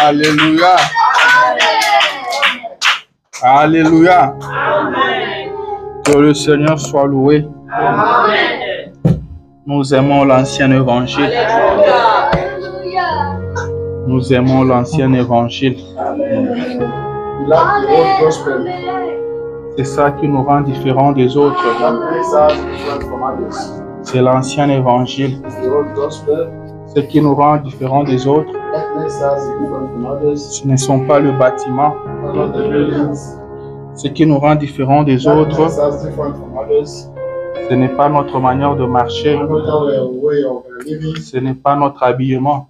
Alléluia. Alléluia. Que le Seigneur soit loué. Amen. Nous aimons l'ancien évangile. Nous aimons l'ancien évangile. C'est ça qui nous rend différents des autres. C'est l'ancien évangile. Ce qui nous rend différents des autres, ce ne sont pas le bâtiment. Ce qui nous rend différents des autres, ce n'est pas notre manière de marcher. Ce n'est pas notre habillement.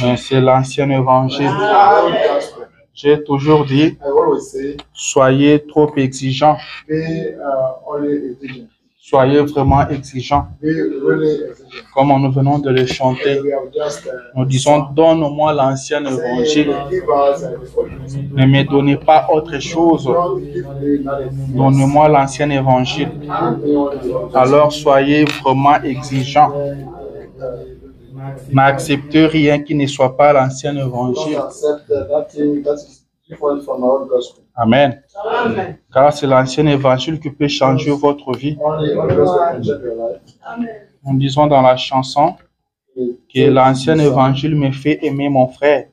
Mais c'est l'ancien évangile. J'ai toujours dit, soyez trop exigeants. Soyez vraiment exigeants. Comme nous venons de le chanter, nous disons, donne-moi l'ancien évangile. Ne me donnez pas autre chose. Donnez-moi l'ancien évangile. Alors soyez vraiment exigeants. N'acceptez rien qui ne soit pas l'ancien évangile. Amen. Car c'est l'ancien évangile qui peut changer votre vie. Nous disons dans la chanson que l'ancien évangile me fait aimer mon frère.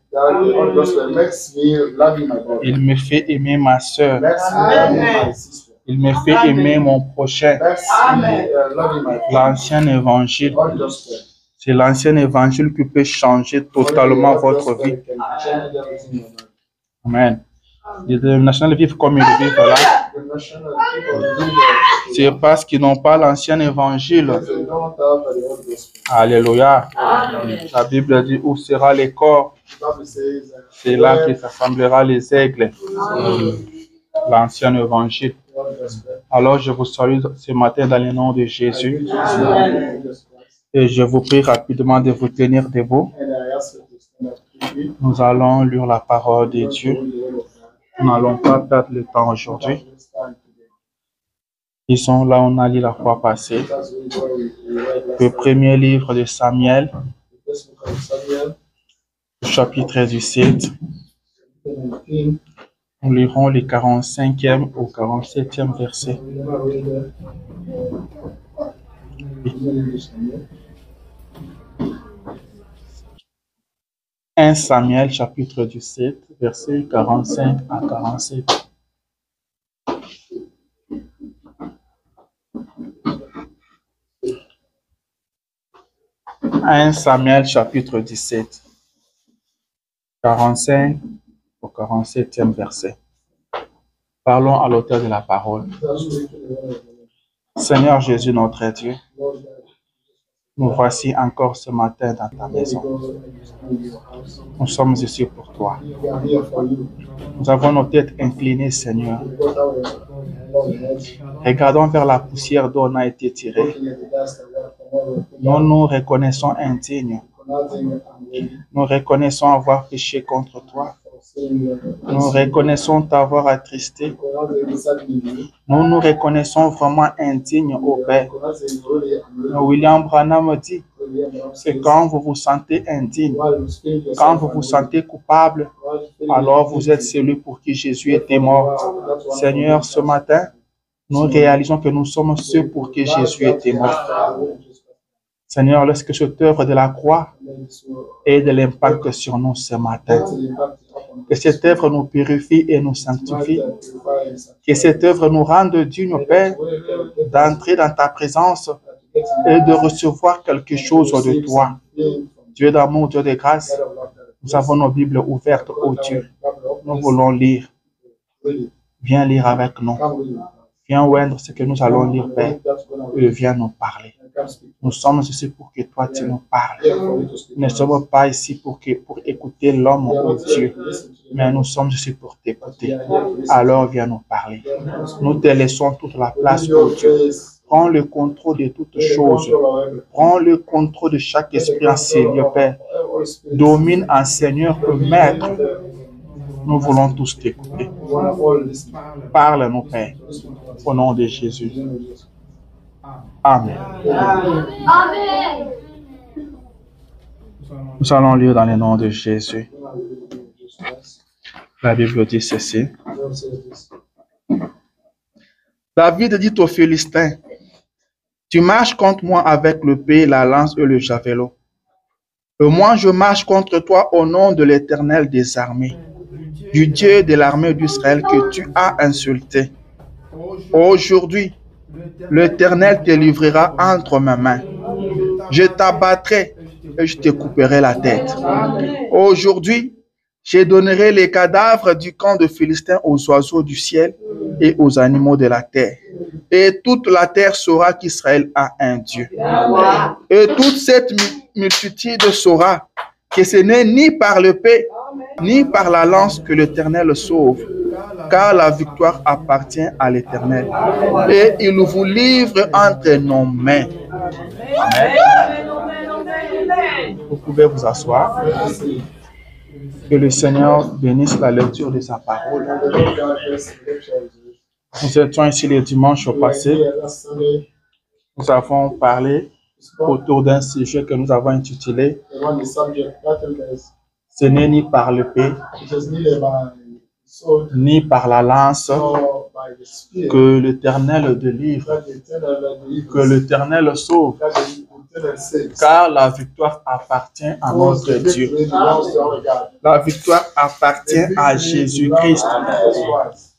Il me fait aimer ma soeur. Il me fait aimer mon prochain. L'ancien évangile. C'est l'ancien évangile qui peut changer totalement votre vie. Amen. Les nationaux vivent comme ils vivent là. C'est parce qu'ils n'ont pas l'ancien évangile. Alléluia. La Bible dit où sera les corps. C'est là que s'assemblera les aigles. L'ancien évangile. Alors je vous salue ce matin dans le nom de Jésus. Et je vous prie rapidement de vous tenir debout. Nous allons lire la parole de Dieu. Nous n'allons pas perdre le temps aujourd'hui. Ils sont là, on a lu la fois passée. Le premier livre de Samuel, chapitre 17. Nous lirons les 45e au 47e verset. 1 Samuel chapitre 17, versets 45 à 47. « 1 Samuel chapitre 17, 45 au 47e verset. Parlons à l'auteur de la parole. Seigneur Jésus, notre Dieu, nous voici encore ce matin dans ta maison. Nous sommes ici pour toi. Nous avons nos têtes inclinées, Seigneur. Regardons vers la poussière dont on a été tiré. Nous nous reconnaissons indignes. Nous reconnaissons avoir péché contre toi. Nous reconnaissons t'avoir attristé. Nous nous reconnaissons vraiment indignes au Père. William Branham dit que quand vous vous sentez indigne, quand vous vous sentez coupable, alors vous êtes celui pour qui Jésus était mort. Seigneur, ce matin, nous réalisons que nous sommes ceux pour qui Jésus était mort. Seigneur, lorsque cette œuvre de la croix ait de l'impact sur nous ce matin, que cette œuvre nous purifie et nous sanctifie, que cette œuvre nous rende dignes, Père, d'entrer dans ta présence et de recevoir quelque chose de toi. Dieu d'amour, Dieu de grâce, nous avons nos Bibles ouvertes, ô Dieu. Nous voulons lire. Viens lire avec nous. Viens oindre ce que nous allons lire, Père, et viens nous parler. Nous sommes ici pour que toi, tu nous parles. Nous ne sommes pas ici pour écouter l'homme, ô Dieu, mais nous sommes ici pour t'écouter. Alors viens nous parler. Nous te laissons toute la place, ô Dieu. Prends le contrôle de toutes choses. Prends le contrôle de chaque esprit en Seigneur, Père. Domine en Seigneur, Maître. Nous voulons tous t'écouter. Parle-nous, Père, au nom de Jésus. Amen. Amen. Nous allons lire dans le nom de Jésus. La Bible dit ceci. David dit aux Philistins, tu marches contre moi avec l'épée, la lance et le javelot. Et moi, je marche contre toi au nom de l'Éternel des armées, du Dieu de l'armée d'Israël que tu as insulté. Aujourd'hui, l'Éternel te livrera entre mes mains. Je t'abattrai et je te couperai la tête. Aujourd'hui, je donnerai les cadavres du camp de Philistins aux oiseaux du ciel et aux animaux de la terre. Et toute la terre saura qu'Israël a un Dieu. Et toute cette multitude saura que ce n'est ni par l'épée, ni par la lance que l'Éternel sauve, car la victoire appartient à l'Éternel. Et il vous livre entre nos mains. Amen. Vous pouvez vous asseoir. Que le Seigneur bénisse la lecture de sa parole. Nous étions ici le dimanche passé. Nous avons parlé autour d'un sujet que nous avons intitulé « Ce n'est ni par l'épée, ni par la lance que l'Éternel délivre, que l'Éternel sauve, car la victoire appartient à notre Dieu. La victoire appartient à Jésus-Christ.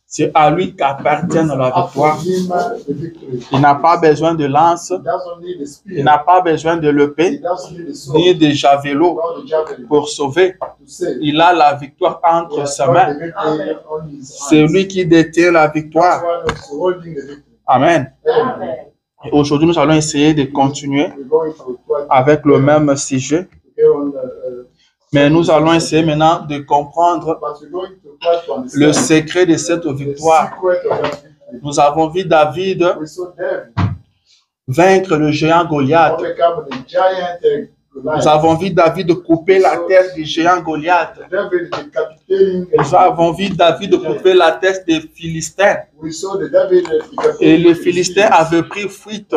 C'est à lui qu'appartient la victoire. Il n'a pas besoin de lance, il n'a pas besoin de l'épée, ni de javelot pour sauver. Il a la victoire entre ses mains. C'est lui qui détient la victoire. Amen. Aujourd'hui, nous allons essayer de continuer avec le même sujet. Mais nous allons essayer maintenant de comprendre le secret de cette victoire. Nous avons vu David vaincre le géant Goliath. Nous avons vu David couper la tête du géant Goliath. Nous avons vu David couper la tête des Philistins. Et les Philistins avaient pris fuite.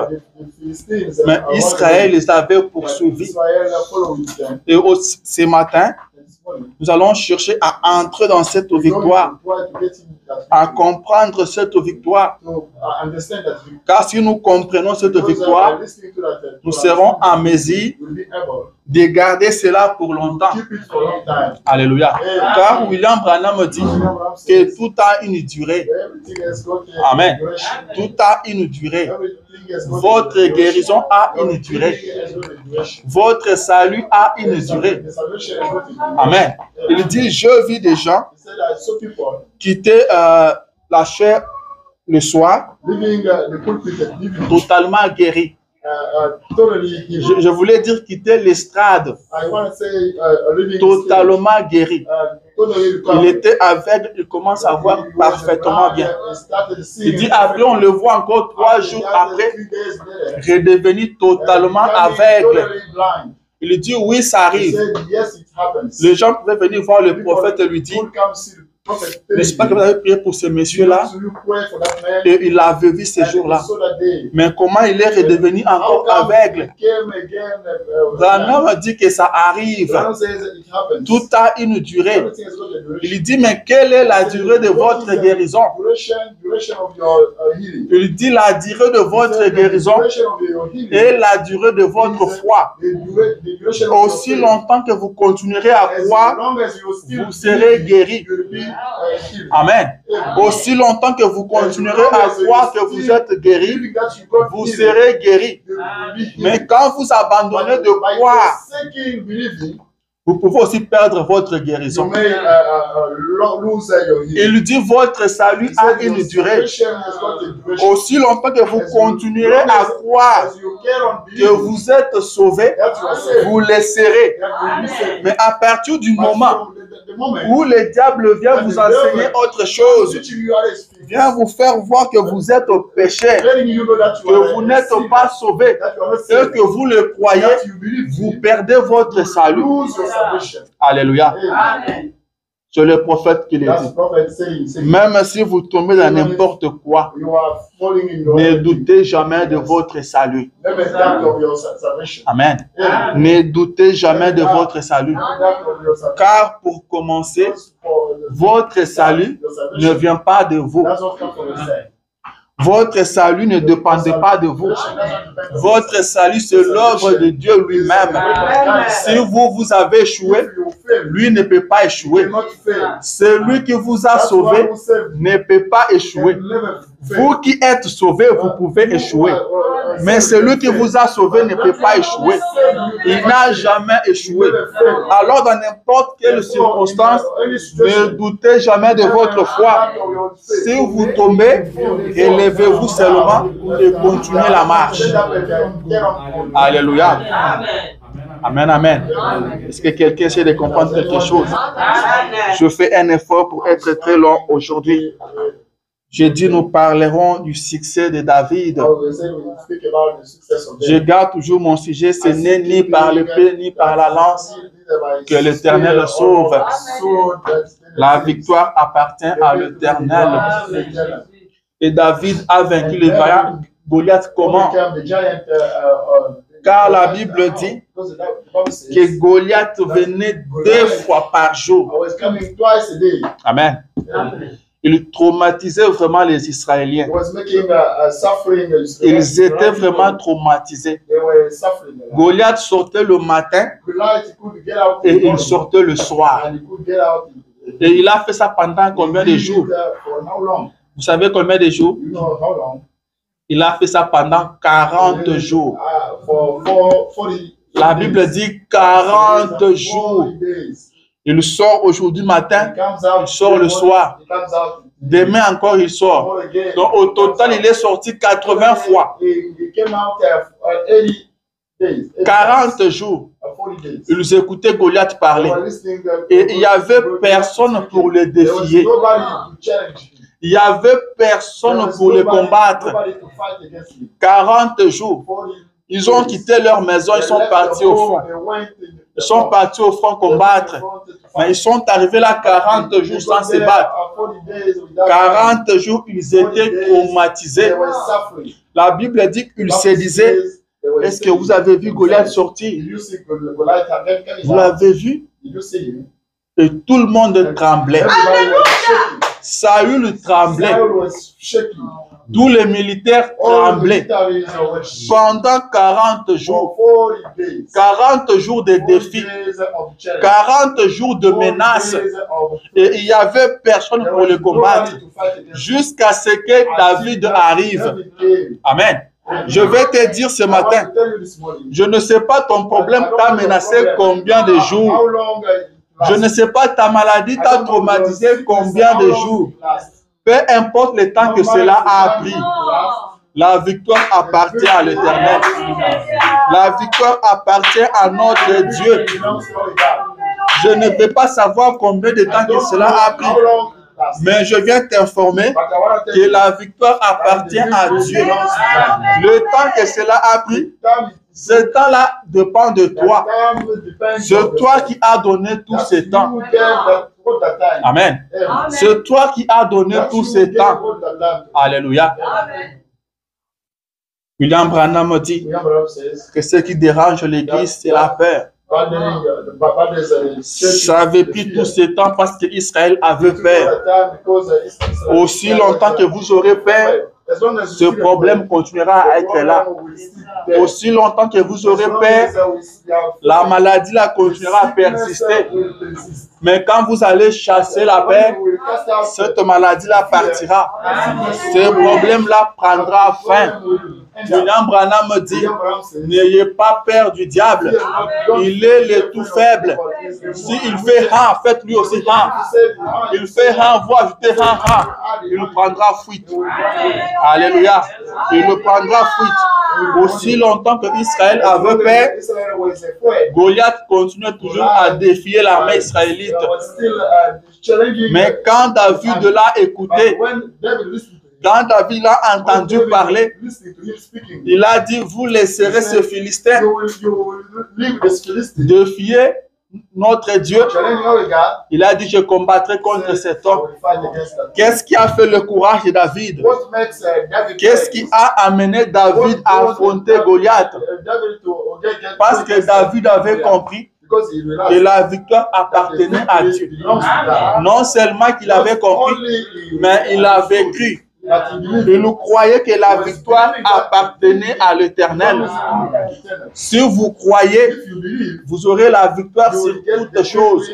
Mais Israël les avait poursuivis. Et ce matin, nous allons chercher à entrer dans cette victoire, à comprendre cette victoire. Car si nous comprenons cette victoire, nous serons en mesure de garder cela pour longtemps. Alléluia. Car William Branham dit que tout a une durée. Amen. Tout a une durée. Votre guérison a une durée. Votre salut a une durée. Amen. Il dit, je vis des gens quitter la chair le soir, totalement guéris. Je voulais dire quitter l'estrade, totalement guéri. Il était aveugle, il commence à voir parfaitement bien. Il dit, après on le voit encore 3 jours après, redevenu totalement aveugle. Il dit, oui, ça arrive. Les gens pouvaient venir voir le prophète et lui dire, n'est-ce pas que vous avez prié pour ce monsieur-là? Et il avait vu ce jour-là. Mais comment il est redevenu encore aveugle? Branham dit que ça arrive. Tout a une durée. Il dit, mais quelle est la durée de votre guérison? Il dit, la durée de votre guérison et la durée de votre foi. Aussi longtemps que vous continuerez à croire, vous serez guéri. Amen. Aussi longtemps que vous continuerez à croire que vous êtes guéri, vous serez guéri. Mais quand vous abandonnez de croire, vous pouvez aussi perdre votre guérison. Il dit votre salut a une durée. Aussi longtemps que vous continuerez à croire que vous êtes sauvé, vous le serez. Mais à partir du moment où le diable vient vous enseigner autre chose, vient vous faire voir que vous êtes au péché, que vous n'êtes pas sauvé, et que vous le croyez, vous perdez votre salut. Alléluia. C'est le prophète qui l'a dit. Même si vous tombez dans n'importe quoi, ne doutez jamais de votre salut. Amen. Ne doutez jamais de votre salut. Car pour commencer, votre salut ne vient pas de vous. Votre salut ne dépendait pas de vous. Votre salut, c'est l'œuvre de Dieu lui-même. Si vous avez échoué, lui ne peut pas échouer. Celui qui vous a sauvé ne peut pas échouer. Vous qui êtes sauvés, vous pouvez échouer. Mais celui qui vous a sauvé ne peut pas échouer. Il n'a jamais échoué. Alors, dans n'importe quelle circonstance, ne doutez jamais de votre foi. Si vous tombez, élevez-vous seulement et continuez la marche. Alléluia. Amen, amen. Est-ce que quelqu'un essaie de comprendre quelque chose? Je fais un effort pour être très long aujourd'hui. J'ai dit, nous parlerons du succès de David. Je garde toujours mon sujet, ce n'est ni par l'épée ni par la lance que l'Éternel sauve. La victoire appartient à l'Éternel. Et David a vaincu le vaillant Goliath comment? Car la Bible dit que Goliath venait 2 fois par jour. Amen. Il traumatisait vraiment les Israéliens. Ils étaient vraiment traumatisés. Goliath sortait le matin et il sortait le soir. Et il a fait ça pendant combien de jours? Vous savez combien de jours? Il a fait ça pendant 40 jours. La Bible dit 40 jours. Il sort aujourd'hui matin, il sort le soir. Demain encore, il sort. Donc au total, il est sorti 80 fois. 40 jours. Ils écoutaient Goliath parler. Et il n'y avait personne pour le défier. Il n'y avait personne pour le combattre. 40 jours. Ils ont quitté leur maison, ils sont partis au front. Ils sont partis au front combattre. Mais ils sont arrivés là 40 jours sans se battre. 40 jours, ils étaient traumatisés. La Bible dit qu'ils se disaient, est-ce que vous avez vu Goliath sortir? Vous l'avez vu? Et tout le monde tremblait. Saül tremblait. Tous les militaires tremblaient. Pendant 40 jours. 40 jours de défis. 40 jours de menaces. Et il n'y avait personne pour le combattre. Jusqu'à ce que David arrive. Amen. Je vais te dire ce matin, je ne sais pas ton problème t'a menacé combien de jours. Je ne sais pas ta maladie t'a traumatisé combien de jours. Peu importe le temps que cela a pris, la victoire appartient à l'Éternel. La victoire appartient à notre Dieu. Je ne peux pas savoir combien de temps que cela a pris. Mais je viens t'informer que la victoire appartient à Dieu. Le temps que cela a pris, ce temps-là dépend de toi. C'est toi qui as donné tout ce temps. Amen. C'est toi qui as donné tout ce temps. Alléluia. William Branham dit que ce qui dérange l'Église, c'est la peur. Ça avait pris tout ce temps parce qu'Israël avait peur. Aussi longtemps que vous aurez peur, ce problème continuera à être là. Aussi longtemps que vous aurez peur, la maladie là continuera à persister. Mais quand vous allez chasser la paix, cette maladie là partira. Ce problème là prendra fin. William Branham dit, n'ayez pas peur du diable. Il est le tout faible. S'il fait un, faites lui aussi un. Il fait un, vous ajoutez un. Il prendra fuite. Alléluia. Il ne prendra fuite. Aussi longtemps que Israël avait peur, Goliath continuait toujours à défier l'armée israélite. Mais quand David l'a écouté, quand David l'a entendu parler, il a dit, vous laisserez ce Philistin défier notre Dieu, il a dit, je combattrai contre cet homme. Qu'est-ce qui a fait le courage de David? Qu'est-ce qui a amené David à affronter Goliath? Parce que David avait compris que la victoire appartenait à Dieu. Non seulement qu'il avait compris, mais il avait cru. Il nous croyait que la victoire appartenait à l'Éternel. Si vous croyez, vous aurez la victoire sur toutes choses.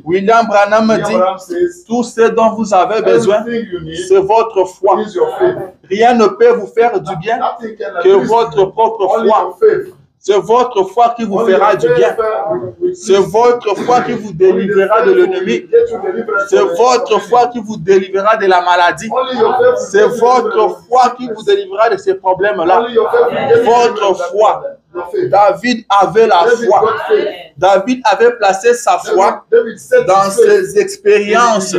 William Branham dit, tout ce dont vous avez besoin, c'est votre foi. Rien ne peut vous faire du bien que votre propre foi. C'est votre foi qui vous fera du bien. C'est votre foi qui vous délivrera de l'ennemi. C'est votre foi qui vous délivrera de la maladie. C'est votre foi qui vous délivrera de ces problèmes-là. Votre foi. David avait la foi. David avait placé sa foi dans ses expériences.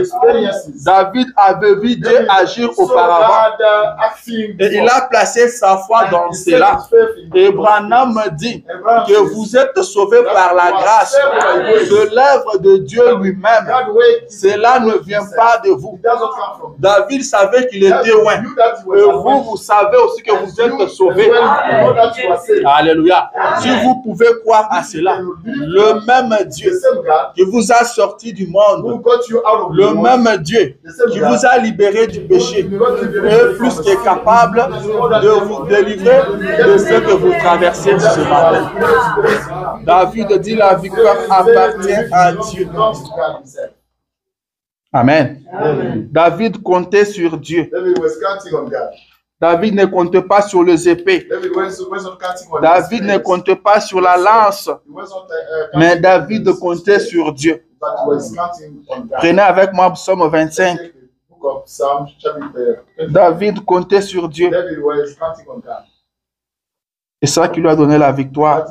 David avait vu Dieu agir auparavant. Et il a placé sa foi dans cela. Et Branham dit que vous êtes sauvés par la grâce de l'œuvre de Dieu lui-même. Cela ne vient pas de vous. David savait qu'il était loin. Et vous, vous savez aussi que vous êtes sauvés. Alléluia. Si vous pouvez croire à cela, le même Dieu qui vous a sorti du monde, le même Dieu qui vous a libéré du péché, est plus que capable de vous délivrer de ce que vous traversez ce matin. David dit, la victoire appartient à Dieu. Amen. David comptait sur Dieu. David ne comptait pas sur les épées. David ne comptait pas sur la lance. Mais David comptait sur Dieu. Prenez avec moi Psaume 25. David comptait sur Dieu. C'est ça qui lui a donné la victoire.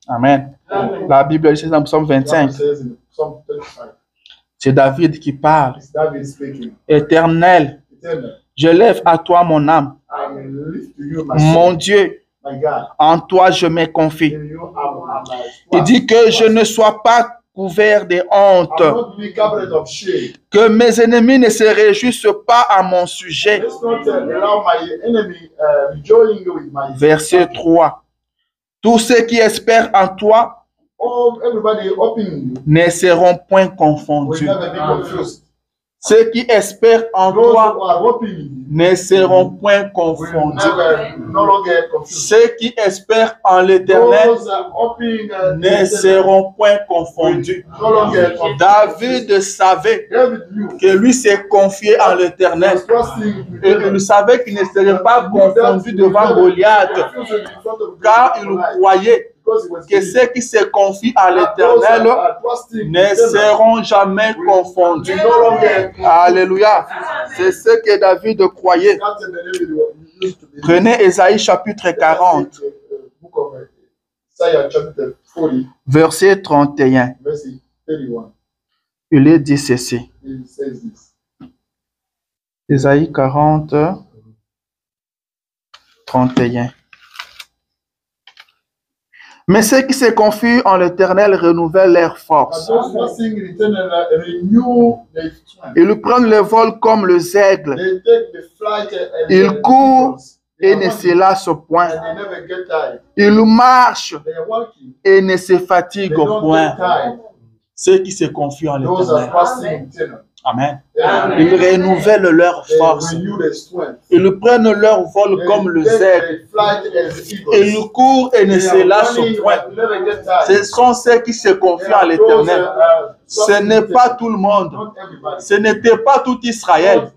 Amen. La Bible dit dans Psaume 25. C'est David qui parle. Éternel, je lève à toi mon âme. Mon Dieu, en toi je me confie. Il dit que je ne sois pas couvert de honte, que mes ennemis ne se réjouissent pas à mon sujet. Verset 3. Tous ceux qui espèrent en toi ne seront point confondus. Ceux qui espèrent en toi ne seront point confondus. Ceux qui espèrent en l'Éternel ne seront point confondus. David savait que lui s'est confié en l'Éternel. Et il savait qu'il ne serait pas confondu devant Goliath, car il croyait que ceux qui se confient à l'Éternel ne seront jamais confondus. Alléluia. C'est ce que David croyait. Prenez Ésaïe chapitre 40, verset 31. Il est dit ceci. Ésaïe 40, 31. Mais ceux qui se confient en l'Éternel renouvellent leur force. Ils prennent le vol comme les aigles. Ils courent et ne se lassent point. Ils marchent et ne se fatiguent point. Ceux qui se confient en l'Éternel. Amen. Ils renouvellent leur force. Ils prennent leur vol comme le aigles. Ils courent et ne se lâchent point. Ce sont ceux qui se confient en l'Éternel. Ce n'est pas tout le monde. Ce n'était pas tout Israël.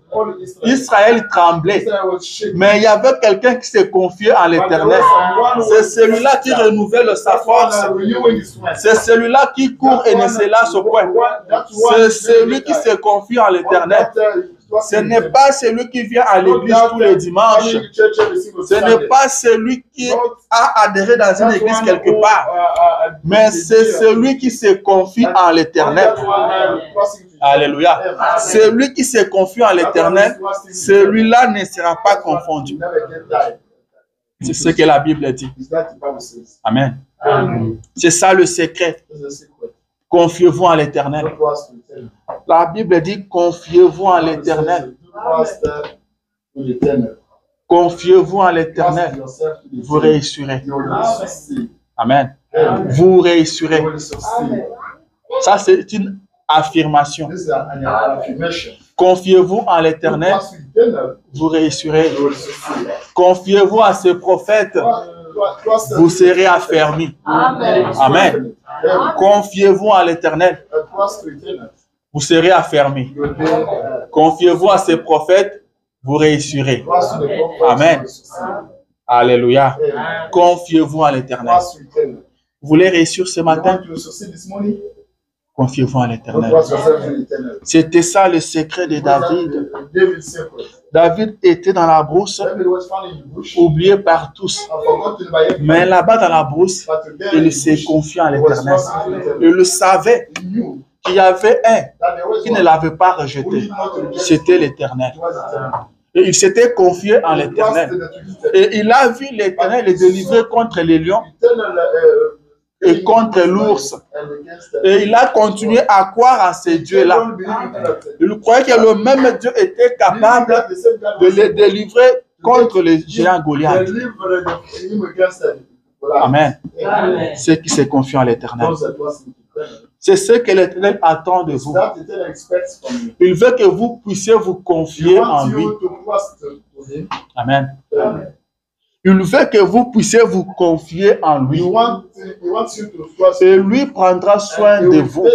Israël tremblait. Mais il y avait quelqu'un qui se confiait en l'Éternel. C'est celui-là qui renouvelle sa force. C'est celui-là qui court et ne se lâche point. C'est celui qui se confie en l'Éternel. Ce n'est pas celui qui vient à l'église tous les dimanches. Ce n'est pas celui qui a adhéré dans une église quelque part. Mais c'est celui qui se confie en l'Éternel. Alléluia. Celui qui se confie en l'Éternel, celui-là ne sera pas confondu. C'est ce que la Bible dit. Amen. C'est ça le secret. Confiez-vous en l'Éternel. La Bible dit confiez-vous en l'Éternel. Confiez-vous en l'Éternel. Vous réussirez. Amen. Vous réussirez. Ça, c'est une affirmation. Confiez-vous en l'Éternel. Vous réussirez. Confiez-vous à ce prophète. Vous serez affermis. Amen. Confiez-vous en l'Éternel. Vous serez affermis. Confiez-vous à ces prophètes. Vous réussirez. Amen. Alléluia. Confiez-vous en l'Éternel. Vous voulez réussir ce matin? Confiez-vous en l'Éternel. C'était ça le secret de David. David était dans la brousse, oublié par tous. Mais là-bas dans la brousse, il s'est confié en l'Éternel. Il le savait qu'il y avait un qui ne l'avait pas rejeté. C'était l'Éternel. Et il s'était confié en l'Éternel. Et il a vu l'Éternel le délivrer contre les lions et contre l'ours. Et il a continué à croire à ces dieux-là. Il croyait que le même Dieu était capable de les délivrer contre les géants Goliath. Amen. Ceux qui se confient en l'Éternel. C'est ce que l'Éternel attend de vous. Il veut que vous puissiez vous confier en lui. Amen. Il veut que vous puissiez vous confier en lui. Et lui prendra soin de vous.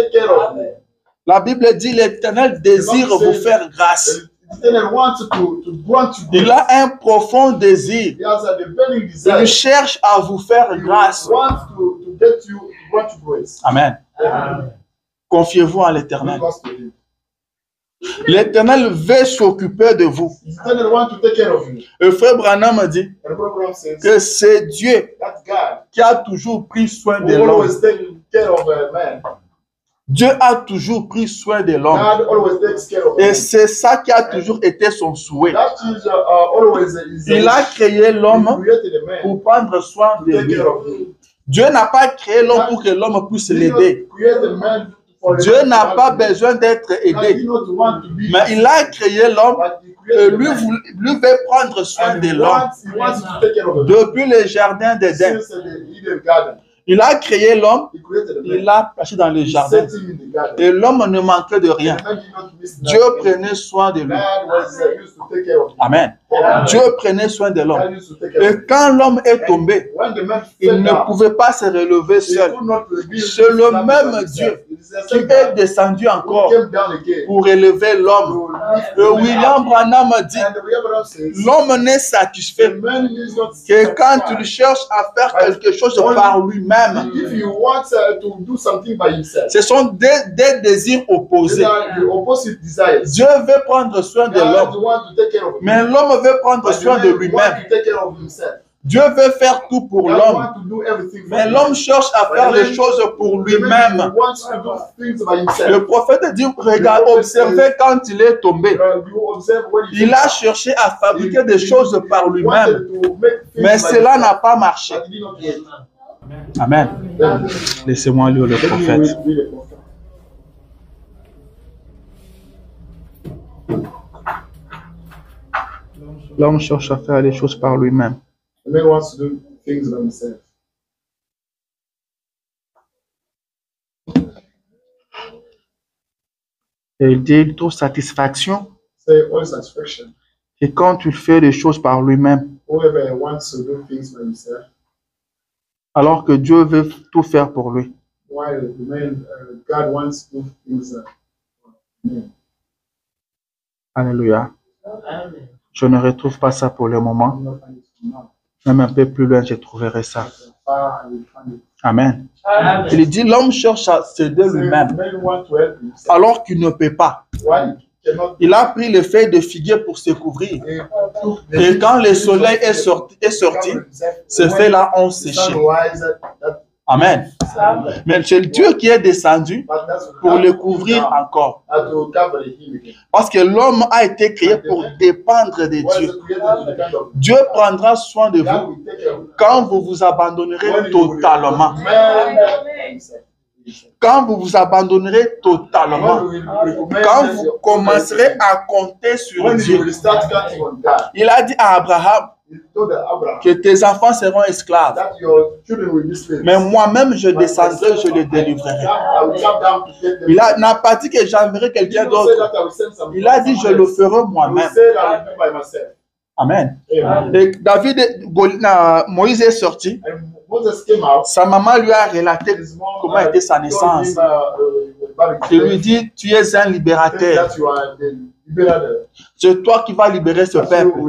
La Bible dit l'Éternel désire vous faire grâce. Il a un profond désir. Il cherche à vous faire grâce. Amen. Confiez-vous en l'Éternel. L'Éternel veut s'occuper de vous. Le frère Branham dit que c'est Dieu qui a toujours pris soin de l'homme. Dieu a toujours pris soin de l'homme. Et c'est ça qui a toujours été son souhait. Il a créé l'homme pour prendre soin de lui. Dieu n'a pas créé l'homme pour que l'homme puisse l'aider. Dieu n'a pas besoin d'être aidé. Mais il a créé l'homme et lui veut prendre soin de l'homme. Depuis le jardin d'Éden. Il a créé l'homme, il l'a placé dans le jardin. Et l'homme ne manquait de rien. Dieu prenait soin de lui. Amen. Dieu prenait soin de l'homme. Et quand l'homme est tombé, il ne pouvait pas se relever seul. C'est le même Dieu qui est descendu encore pour élever l'homme. William Branham dit, l'homme n'est satisfait que quand il cherche à faire quelque chose par lui-même. Ce sont des désirs opposés. Dieu veut prendre soin de l'homme, mais l'homme veut prendre soin de lui-même. Dieu veut faire tout pour l'homme, mais l'homme cherche à faire les choses pour lui-même. Le prophète dit, regarde, observez quand il est tombé. Il a cherché à fabriquer des choses par lui-même, mais cela n'a pas marché. Amen. Laissez-moi lire le prophète. L'homme cherche à faire les choses par lui-même. Et il dit, il trouve satisfaction. Et quand il fait les choses par lui-même, alors que Dieu veut tout faire pour lui. Alléluia. Je ne retrouve pas ça pour le moment. Même un peu plus loin, je trouverai ça. Amen. Il dit, l'homme cherche à s'aider lui-même, alors qu'il ne peut pas. Il a pris les feuilles de figuier pour se couvrir. Et quand le soleil est sorti, ces feuilles-là ont séché. Amen. Mais c'est Dieu qui est descendu pour le couvrir encore. Parce que l'homme a été créé pour dépendre de Dieu. Dieu prendra soin de vous quand vous vous abandonnerez totalement. Quand vous vous abandonnerez totalement, quand vous commencerez à compter sur Dieu. Il a dit à Abraham que tes enfants seront esclaves. Mais moi-même, je descendrai, je les délivrerai. Il n'a pas dit que j'enverrai quelqu'un d'autre. Il a dit, je le ferai moi-même. Amen. Et Moïse est sorti. Sa maman lui a relaté comment était sa naissance. Il lui dit, tu es un libérateur. C'est toi qui vas libérer ce peuple.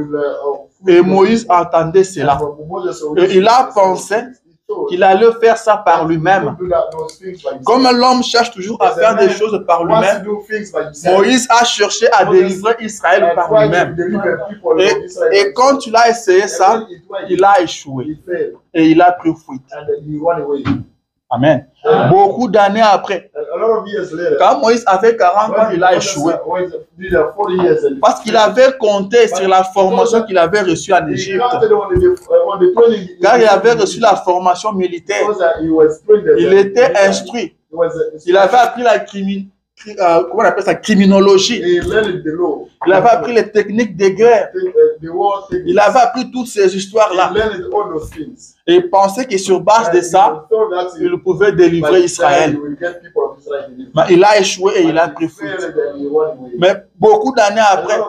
Et Moïse entendait cela. Et il a pensé qu'il allait faire ça par lui-même. Comme l'homme cherche toujours à faire des choses par lui-même, Moïse a cherché à délivrer Israël par lui-même. Et quand il a essayé ça, il a échoué. Et il a pris fuite. Amen. Beaucoup d'années après, quand Moïse avait 40 ans, il a échoué. Parce qu'il avait compté sur la formation qu'il avait reçue en Égypte. Car il avait reçu la formation militaire. Il était instruit. Il avait appris la comment on appelle ça, criminologie. Il avait appris les techniques de guerre. Il avait appris toutes ces histoires-là. Et il pensait que sur base de ça, il pouvait délivrer Israël. Mais il a échoué et il a pris fuite. Mais beaucoup d'années après,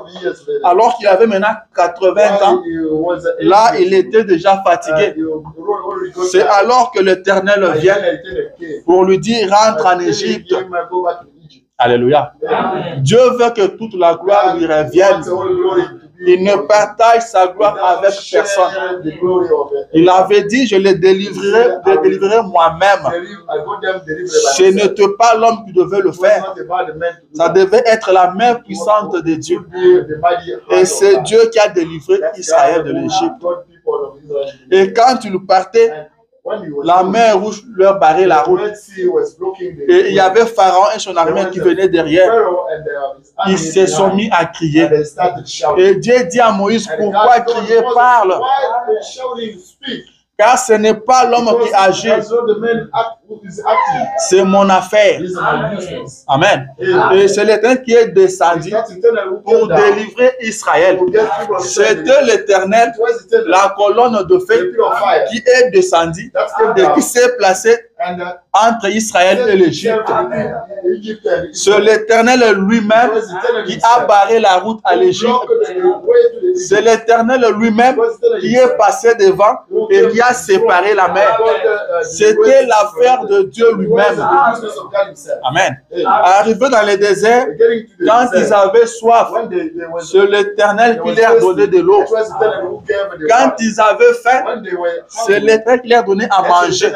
alors qu'il avait maintenant 80 ans, là, il était déjà fatigué. C'est alors que l'Éternel vient pour lui dire, rentre en Égypte. Alléluia. Amen. Dieu veut que toute la gloire lui revienne. Il ne partage sa gloire avec personne. Il avait dit, je les délivrerai moi-même. Ce n'était pas l'homme qui devait le faire. Ça devait être la main puissante de Dieu. Et c'est Dieu qui a délivré Israël de l'Égypte. Et quand il partait, la mer rouge leur barrait la route. Et il y avait Pharaon et son armée qui venaient derrière. Ils se sont mis à crier. Et Dieu dit à Moïse, pourquoi crier? Parle. Car ce n'est pas l'homme qui agit. C'est mon affaire. Amen. Et c'est l'Éternel qui est descendu pour délivrer Israël. C'était l'Éternel, la colonne de feu, qui est descendue et qui s'est placée entre Israël et l'Égypte. C'est l'Éternel lui-même qui a barré la route à l'Égypte. C'est l'Éternel lui-même qui est passé devant et qui a séparé la mer. C'était l'affaire de Dieu lui-même. Amen. Arrivé dans le désert, quand ils avaient soif, c'est l'Éternel qui leur donnait de l'eau. Quand ils avaient faim, c'est l'Éternel qui leur donnait à manger.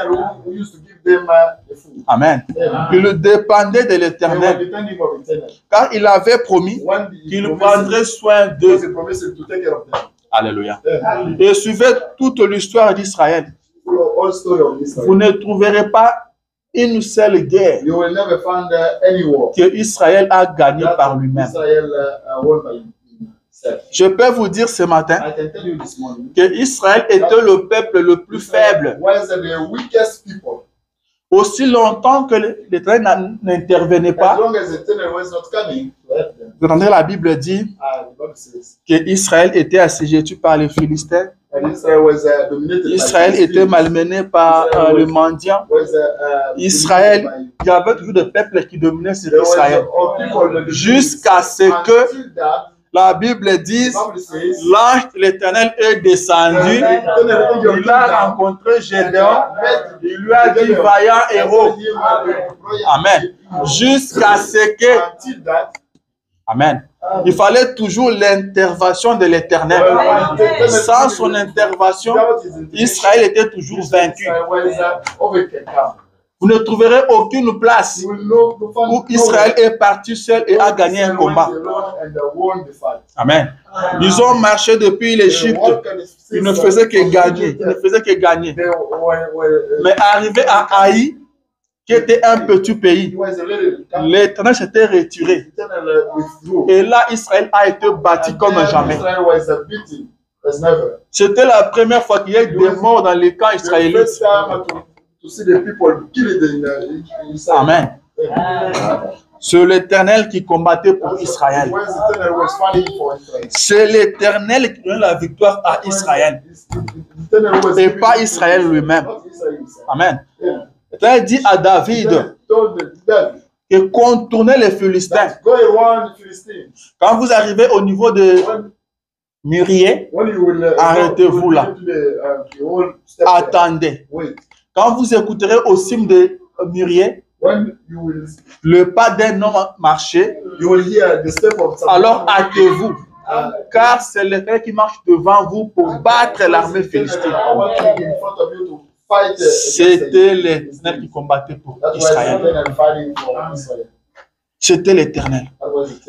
Amen. Il dépendait de l'Éternel. Car il avait promis qu'il prendrait soin d'eux. Alléluia. Et suivez toute l'histoire d'Israël. Vous ne trouverez pas une seule guerre que Israël a gagnée par lui-même. Je peux vous dire ce matin que Israël était le peuple le plus faible. Aussi longtemps que l'Éternel n'intervenait pas, vous entendez la Bible dit que Israël était assiégé par les Philistins. Israël était malmené par le mendiant. Israël, il y avait toujours des peuples qui dominaient sur Israël. Jusqu'à ce que la Bible dit, l'ange de l'Éternel est descendu, il a rencontré Gédéon, il lui a dit, vaillant héros. Amen. Jusqu'à ce que... Amen. Il fallait toujours l'intervention de l'Éternel. Sans son intervention, Israël était toujours vaincu. Vous ne trouverez aucune place où Israël est parti seul et a gagné un combat. Amen. Ils ont marché depuis l'Égypte. Ils ne faisaient que gagner. Ils ne faisaient que gagner. Mais arrivé à Haï, qui était un petit pays, l'Éternel s'était retiré. Et là, Israël a été bâti comme jamais. C'était la première fois qu'il y a eu des morts dans les camps israélites. Amen. C'est l'Éternel qui combattait pour Israël. C'est l'Éternel qui donne la victoire à Israël. Et pas Israël lui-même. Amen. L'Éternel dit à David que contournez les Philistins. Quand vous arrivez au niveau de Murier, arrêtez-vous là. Attendez. Quand vous écouterez au cime de Murier, le pas d'un homme marché, alors hâtez-vous. Car c'est l'Éternel qui marche devant vous pour battre l'armée philistine. C'était l'Éternel qui combattait pour Israël. C'était l'Éternel.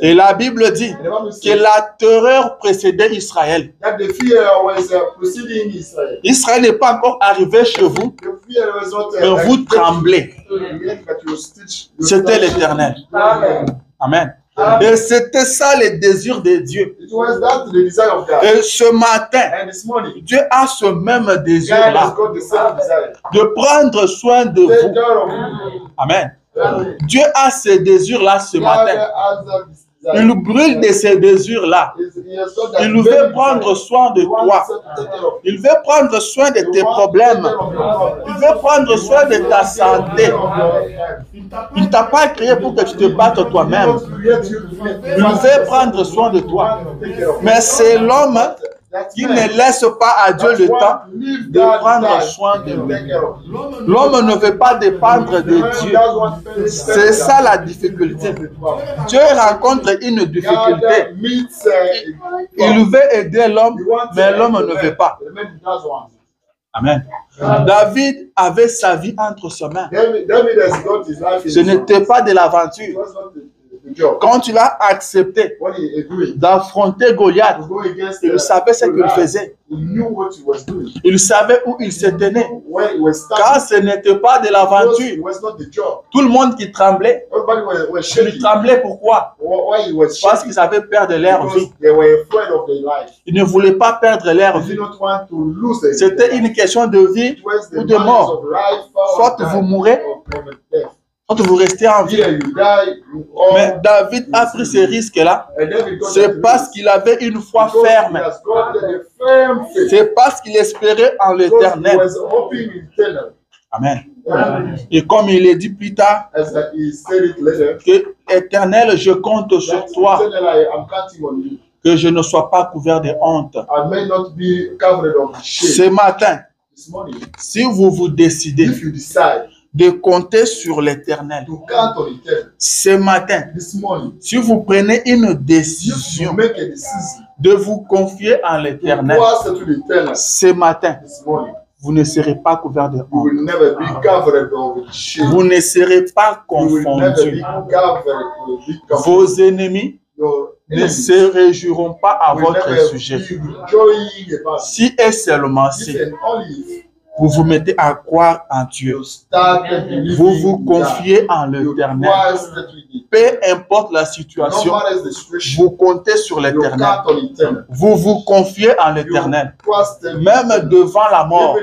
Et la Bible dit que la terreur précédait Israël. Israël n'est pas encore arrivé chez vous, mais vous tremblez. C'était l'Éternel. Amen. Et c'était ça le désir de Dieu. Et ce matin, Dieu a ce même désir-là, de prendre soin de vous. Amen. Dieu a ce désir-là ce matin. Il brûle de ces désirs-là. Il veut prendre soin de toi. Il veut prendre soin de tes problèmes. Il veut prendre soin de ta santé. Il ne t'a pas créé pour que tu te battes toi-même. Il veut prendre soin de toi. Mais c'est l'homme qui ne laisse pas à Dieu le temps de prendre soin de lui. L'homme ne veut pas dépendre de Dieu. C'est ça la difficulté. Dieu rencontre une difficulté. Il veut aider l'homme, mais l'homme ne veut pas. Amen. David avait sa vie entre ses mains. Ce n'était pas de l'aventure. Quand il a accepté d'affronter Goliath, il savait ce qu'il faisait. Il savait où il se tenait. Car ce n'était pas de l'aventure. Tout le monde qui tremblait, il tremblait pourquoi? Parce qu'ils avaient peur de leur vie. Ils ne voulaient pas perdre leur vie. C'était une question de vie ou de mort. Soit vous mourrez, quand vous restez en vie. Mais David a pris ce risque-là. C'est parce qu'il avait une foi ferme. C'est parce qu'il espérait en l'Éternel. Amen. Et comme il est dit plus tard, que Éternel, je compte sur toi, que je ne sois pas couvert de honte. Ce matin, si vous vous décidez de compter sur l'Éternel, ce matin, si vous prenez une décision de vous confier en l'Éternel, ce matin, vous ne serez pas couvert de honte. Vous ne serez pas confondu. Vos ennemis ne se réjouiront pas à votre sujet. Si et seulement si vous vous mettez à croire en Dieu, vous vous confiez en l'Éternel. Peu importe la situation, vous comptez sur l'Éternel. Vous vous confiez en l'Éternel. Même devant la mort,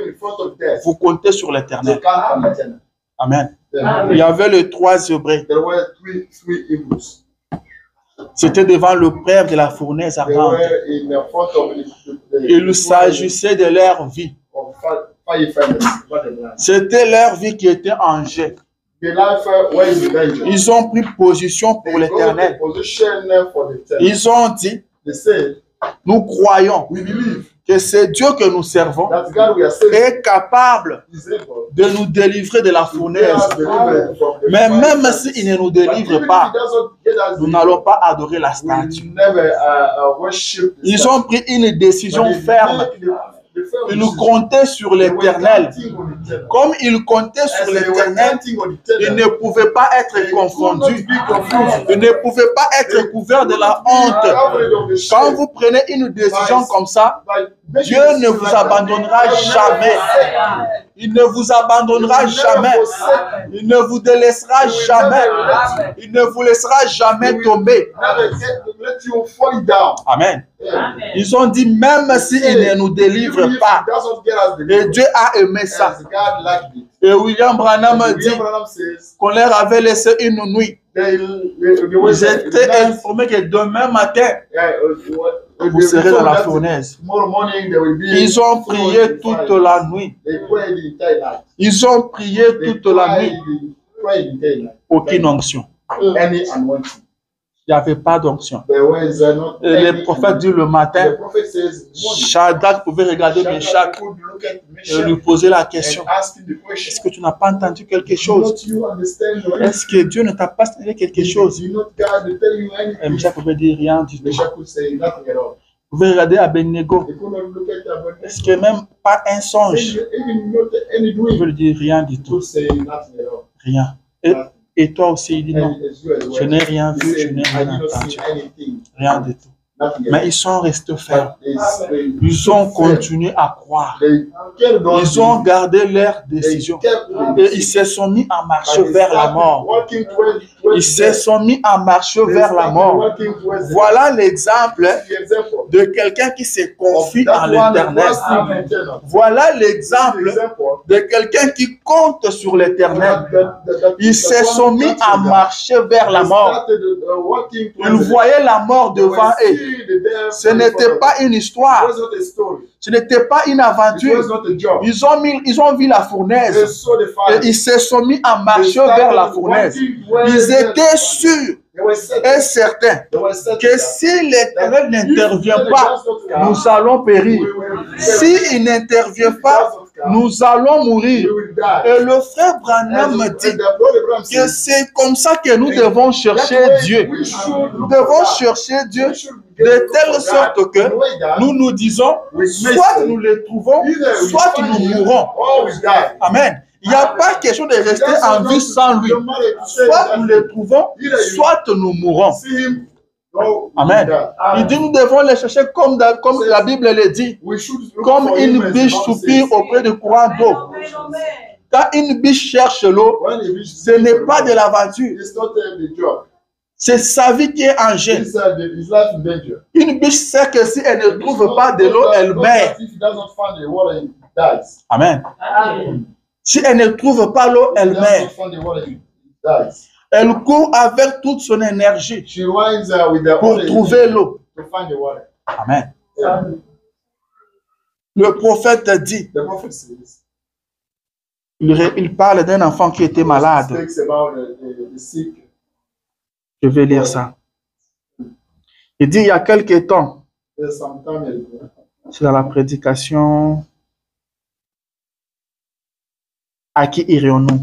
vous comptez sur l'Éternel. Amen. Il y avait les 3 Hébreux. C'était devant le prêtre de la fournaise ardente. Il s'agissait de leur vie. C'était leur vie qui était en jeu. Ils ont pris position pour l'Éternel. Ils ont dit, nous croyons que c'est Dieu que nous servons est capable de nous délivrer de la fournaise. Mais même s'il ne nous délivre pas, nous n'allons pas adorer la statue. Ils ont pris une décision ferme. ils comptaient sur l'Éternel. Comme ils comptaient sur l'Éternel, ils ne pouvaient pas être confondus. Ils ne pouvaient pas être couverts de la honte. Quand vous prenez une décision comme ça, Dieu ne vous abandonnera jamais. Il ne vous abandonnera jamais. Il ne vous délaissera jamais. Il ne vous laissera jamais tomber. Amen. Ils ont dit, même s'il ne nous délivre pas, et Dieu a aimé ça. Et William Branham dit qu'on leur avait laissé une nuit. Ils étaient informés que demain matin, vous serez dans la fournaise. Ils ont prié toute la nuit. Ils ont prié toute la nuit. Aucune onction. Il n'y avait pas d'onction. Et le prophète dit le matin, Shadrach pouvait regarder Meshach et lui poser la question. Est-ce que tu n'as pas entendu quelque chose? Est-ce que Dieu ne t'a pas enseigné quelque chose? Et Meshach pouvait dire rien du tout. Vous pouvez regarder Abednego. Est-ce que même pas un songe? Il veut dire rien du tout. Rien. Et toi aussi, il dit non. Je n'ai rien vu, je n'ai rien entendu. Rien du tout. Mais ils sont restés fermes. Ils ont continué à croire. Ils ont gardé leur décision. Et ils se sont mis à marcher vers la mort. Ils se sont mis à marcher vers la mort. Voilà l'exemple de quelqu'un qui se confie en l'Éternel. Voilà l'exemple de quelqu'un qui compte sur l'Éternel. Ils se sont mis à marcher vers la mort. Ils voyaient la mort devant eux. Ce n'était pas une histoire. Ce n'était pas une aventure. Ils ont vu la fournaise. Et ils se sont mis à marcher vers la fournaise. Ils étaient sûrs et certains que si l'Éternel n'intervient pas, nous allons périr. S'il n'intervient pas, nous allons mourir. Et le frère Branham dit que c'est comme ça que nous devons chercher Dieu. Nous devons chercher Dieu de telle sorte que nous nous disons, soit nous le trouvons, soit nous mourrons. Amen. Il n'y a pas question de rester en vie sans lui. Soit nous le trouvons, soit nous mourrons. Amen. Il dit nous devons les chercher comme la Bible le dit. Comme une biche soupire auprès du courant d'eau. Quand une biche cherche l'eau, ce n'est pas de l'aventure. C'est sa vie qui est en jeu. Une biche sait que si elle ne trouve pas de l'eau, elle meurt. Amen. Si elle ne trouve pas l'eau, elle meurt. Elle court avec toute son énergie pour trouver l'eau. Amen. Le prophète dit, il parle d'un enfant qui était malade. Je vais lire ça. Il dit, il y a quelque temps, c'est dans la prédication, à qui irions-nous?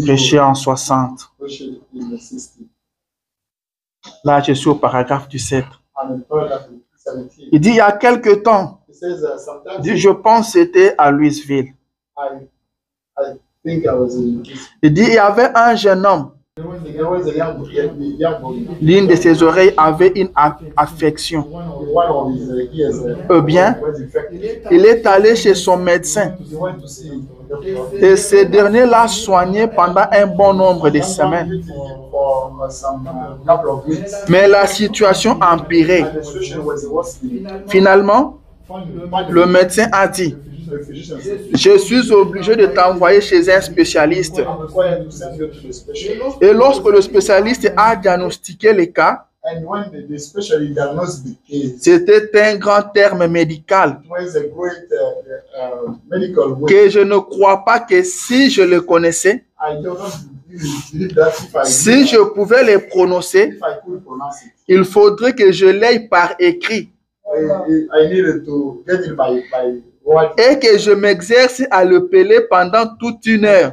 Prêché en 60. Là, je suis au paragraphe du 7. Il dit, il y a quelque temps, il dit, je pense que c'était à Louisville. Il dit, il y avait un jeune homme. L'une de ses oreilles avait une affection. Eh bien, il est allé chez son médecin. Et ce dernier l'a soigné pendant un bon nombre de semaines. Mais la situation empirait. Finalement, le médecin a dit, je suis obligé de t'envoyer chez un spécialiste. Et lorsque le spécialiste a diagnostiqué le cas, c'était un grand terme médical que je ne crois pas que si je le connaissais, si je pouvais le prononcer, il faudrait que je l'aie par écrit. Et que je m'exerce à le peler pendant toute une heure.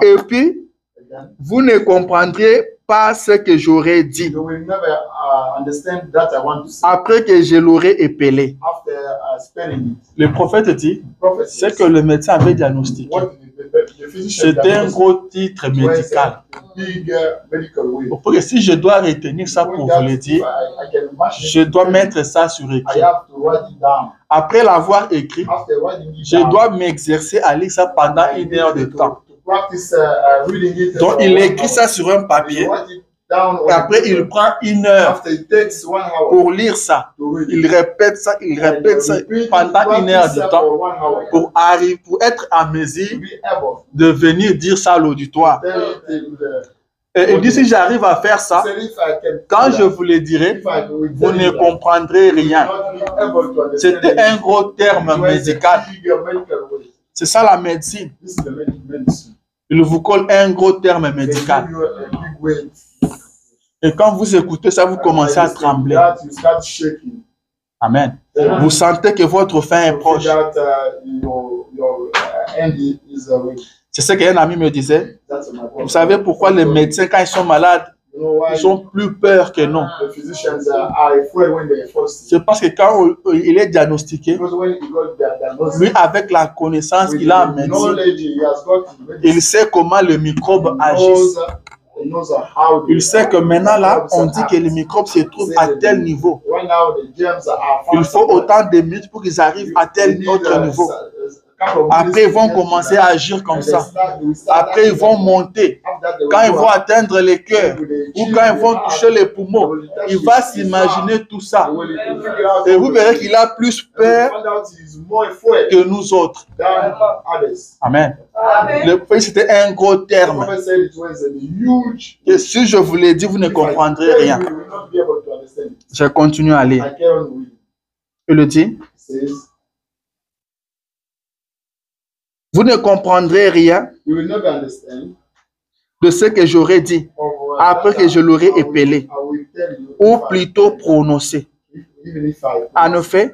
Et puis, vous ne comprendrez pas ce que j'aurais dit You will never understand that I want to say après que je l'aurais épelé. after spelling it. Le prophète dit, Prophet c'est says, que le médecin avait diagnostiqué. what the physician C'était un diagnosed gros titre was médical. a big medical way. Pour que si je dois retenir ça pour vous le dire, I can imagine je dois mettre ça sur I écrit. have to write it down. Après l'avoir écrit, After writing it je down, dois m'exercer à lire ça pendant I 1 heure de need temps. to practice reading it. Donc il écrit ça sur un You papier write it down on et après paper. il prend 1 heure After it takes 1 hour pour lire ça. to read it. Il répète ça pendant 1 heure de temps pour arriver, pour être en mesure to be able de venir dire ça à l'auditoire. to tell it in the Et il dit si j'arrive à faire ça, say if I can quand do je that, vous le dirai, if I will vous tell ne you that, comprendrez you rien. will not be able to understand C'était it. un gros terme It was a médical. big medical way. C'est ça la médecine. This is the medicine. Il vous colle un gros terme They médical. give you a big way. Et quand vous écoutez ça, vous commencez à trembler. That you start shaking. Amen. Vous sentez que votre fin est You feel proche. that your end is ready. C'est ce qu'un ami me disait. That's my point. Vous savez pourquoi les médecins, quand ils sont malades, You know why ils ont plus peur que nous. the physicians are afraid when they fall sick? C'est parce que quand il est diagnostiqué, Because when he got diagnosed, lui, avec la connaissance with qu'il a en the médecine, knowledge he has got, il sait comment le microbe agisse. he knows how Il sait que maintenant, là, on dit que les microbes se trouvent à tel niveau. Right now, the germs are Il faut autant de minutes pour qu'ils arrivent à tel autre niveau. couple of Après, ils minutes vont to commencer get à agir comme and ça. they will start Après, ils vont monter. After they will Quand ils go vont up, atteindre les cœurs ou quand ils vont toucher les poumons, il va s'imaginer tout ça. they will figure out Et vous verrez qu'il a plus they will peur find out he's more afraid que nous autres. than others. Amen. Amen. Le pays, c'était un gros The terme. prophet said it was a huge. Et si je vous l'ai dit, vous ne If I comprendrez tell rien. you, you will not be able to understand it. Je continue à lire. I carry on reading. Il le dit. It says, Vous ne comprendrez rien you will never understand de ce que j'aurais dit of après que je l'aurais épelé, I will tell you ou if I- plutôt prononcé. even if I En effet,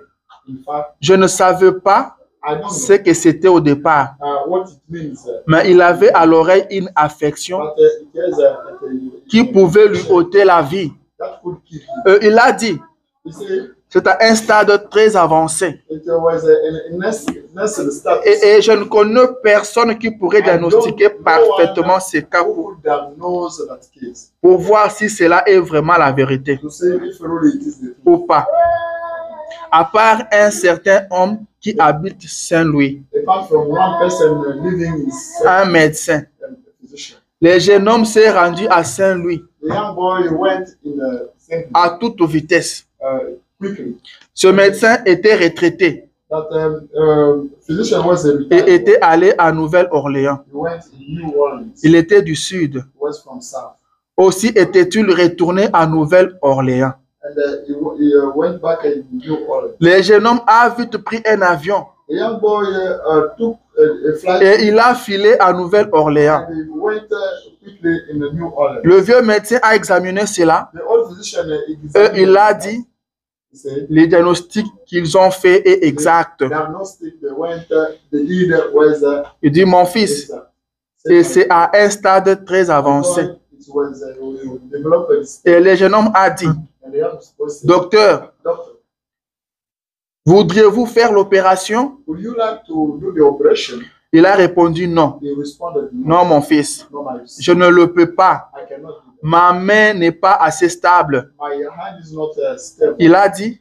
in fact je ne savais pas I don't ce know que c'était au départ, what it means, mais il avait à l'oreille une affection but it has qui pouvait lui ôter la vie. that could kill you. Il a dit, You see, c'est à un stade très avancé. it was a necessary status. Et je ne connais personne qui pourrait diagnostiquer parfaitement ce cas Who could diagnose that case pour voir si cela est vraiment la vérité to say if really it is the truth. ou pas. À part un certain homme qui habite Saint-Louis, Apart from one person living in un médecin. physician, Le jeune homme s'est rendu à Saint-Louis the young boy went in St. à toute vitesse. Quickly. Ce médecin était retraité That physician was a et retired était allé à Nouvelle-Orléans. boy. He went in New Orleans. Il était du sud. He was from South. Aussi était-il retourné à Nouvelle-Orléans. And he went back in New Orleans. Le jeune homme a vite pris un avion The young boy took a flight et il a filé à Nouvelle-Orléans. and he went quickly in the New Orleans. Le vieux médecin a examiné cela The old physician et il a dit he said, les diagnostics qu'ils ont fait est exact. the diagnostic they went, the lead was Il dit mon fils, et c'est à un stade très avancé. It was developed. Et le jeune homme a dit, And the young boy said, docteur, Doctor, voudriez-vous faire l'opération? would you like to do the operation? Il a répondu non. He responded, Non, mon fils, no, my son, je ne le peux pas. I cannot do that. Ma main n'est pas assez stable. My hand is not stable. Il a dit,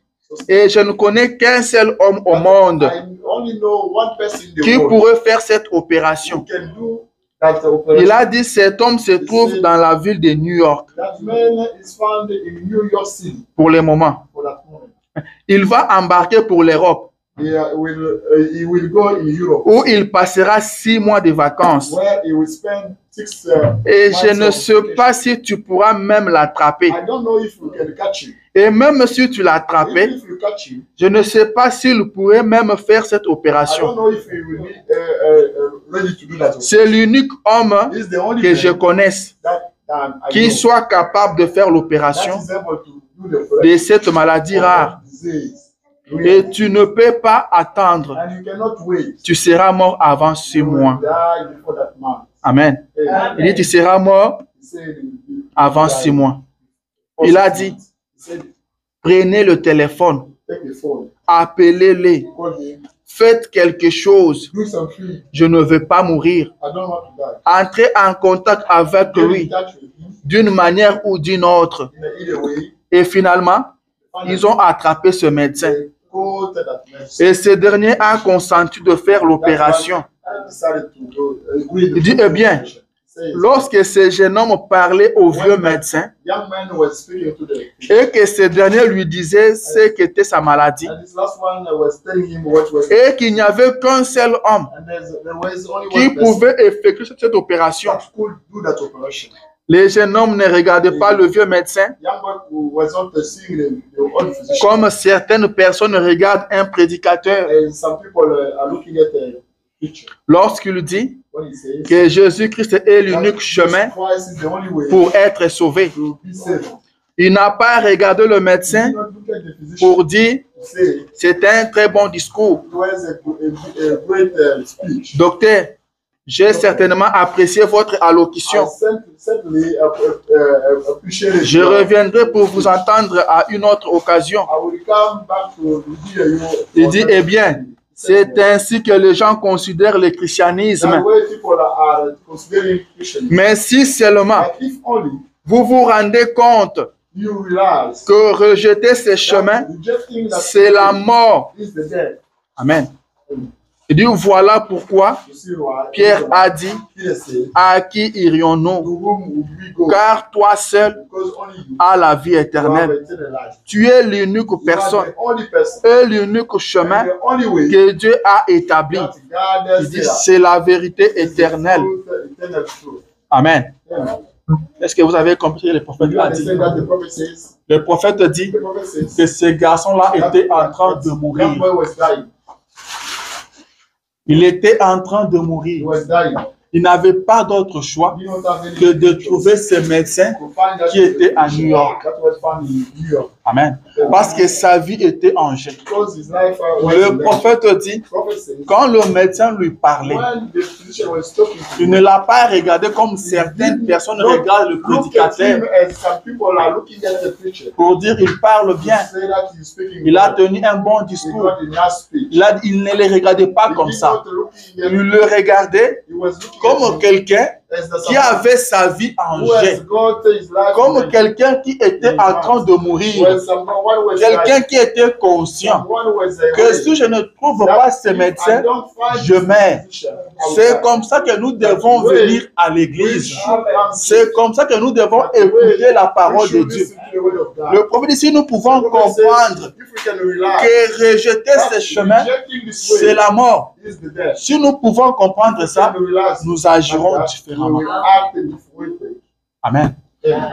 et je ne connais qu'un seul homme au monde I only know one person in the qui world pourrait faire cette who opération. can do that operation. Il a dit, cet homme se trouve dans la ville de New York That man is found in New York City pour le moment. for that moment. Il va embarquer pour l'Europe He will go in Europe où il passera 6 mois de vacances. where he will spend 6 Et je months ne of sais vacation. pas si tu pourras même l'attraper. I don't know if we can catch him. Et même si tu Even l'attrapais, if we catch him, je ne sais pas s'il pourrait même faire cette I don't opération. know if he will be ready to do that. C'est l'unique homme He's the only que je man connaisse that I qui know soit capable de faire l'opération that is able to do the de cette maladie rare. disease. Et tu ne peux pas attendre. And you cannot wait. Tu seras mort avant 6 You will mois. die before that month. Amen. Amen. Il dit, tu seras mort He said, avant 6 mois. Il a dit, prenez le téléphone, take the phone, appelez-les, call him, faites quelque chose. do something. Je ne veux pas mourir. I don't want to die. Entrez en contact avec Get in lui touch with him d'une manière ou d'une autre. in a way. Et finalement, ils ont attrapé ce médecin. They go to that medicine. Et ce dernier a consenti de faire l'opération. I decided to go. Agree Il dit, eh bien, lorsque ce jeune homme parlait au vieux médecin young man was speaking to the et que ce dernier lui disait ce qu'était sa maladie and this last one was telling him what was et qu'il n'y avait qu'un seul homme and there was only qui one person pouvait effectuer cette opération. that could do that operation. Les jeunes hommes ne regardaient pas le vieux médecin Young boy who was not seeing the old physician. comme certaines personnes regardent un prédicateur And some people are looking at the picture lorsqu'il dit when he says que Jésus-Christ est l'unique chemin Christ is the only way pour être sauvé. to be saved. Il n'a pas regardé le médecin Do not look at the physician pour dire to say c'est un très bon discours. it was a great speech. Docteur, j'ai certainement apprécié votre allocution. I certainly appreciate it. Je reviendrai pour vous entendre à une autre occasion. I will come back to hear you. Il dit, eh bien, c'est ainsi que les gens considèrent le christianisme. That way people are considering Christian. Mais si seulement But if only vous vous rendez compte you realize que rejeter ces chemins, that rejecting that c'est la mort. is the death. Amen. Il dit, voilà pourquoi You see why? Pierre a dit, Peter said, à qui to irions-nous? whom will we go? Car toi seul Because only you as la vie have éternelle. eternal life. Tu es l'unique You are personne the only person et l'unique chemin and the only way que Dieu a établi. that God has Il dit, set up. c'est la vérité éternelle. Eternal truth. Amen. Yeah. Est-ce que vous avez compris le prophète You a dit? understand that the prophet says, Le prophète dit the prophet says, que ce garçon-là était en train de young mourir. boy was dying. Il était en train de He mourir. was dying. Il n'avait pas d'autre choix He did not have any que de choice trouver ce médecin to find that qui était à New York. that was found in New York. Amen. Parce que sa vie était en jeu. Because his life was Le in danger. prophète dit, The prophet says, quand le médecin lui parlait, when the physician was talking to il him, ne l'a pas regardé comme certaines personnes regardent le look at prédicateur him as some people are looking at the preacher. pour dire il parle bien. Say that he's speaking Il a well. tenu un bon He discours. got a nice speech. Il ne les regardait pas He comme did ça. not looking at Il him. le regardait He was looking comme at him quelqu'un as the qui someone avait sa vie en who has jeu. got his life in Comme danger. quelqu'un qui était en train de mourir. When someone was Quelqu'un dying, qui était conscient someone was que away. si je ne trouve That pas ce if I médecin, don't find je this mets. physician, I will C'est die. comme ça que nous devons Oui. venir à We l'église. should come C'est comme ça que nous devons écouter la parole de Dieu. Le prophète dit, si nous pouvons comprendre que rejeter ces chemins, c'est la mort. Si nous pouvons comprendre ça, nous agirons différemment. Amen.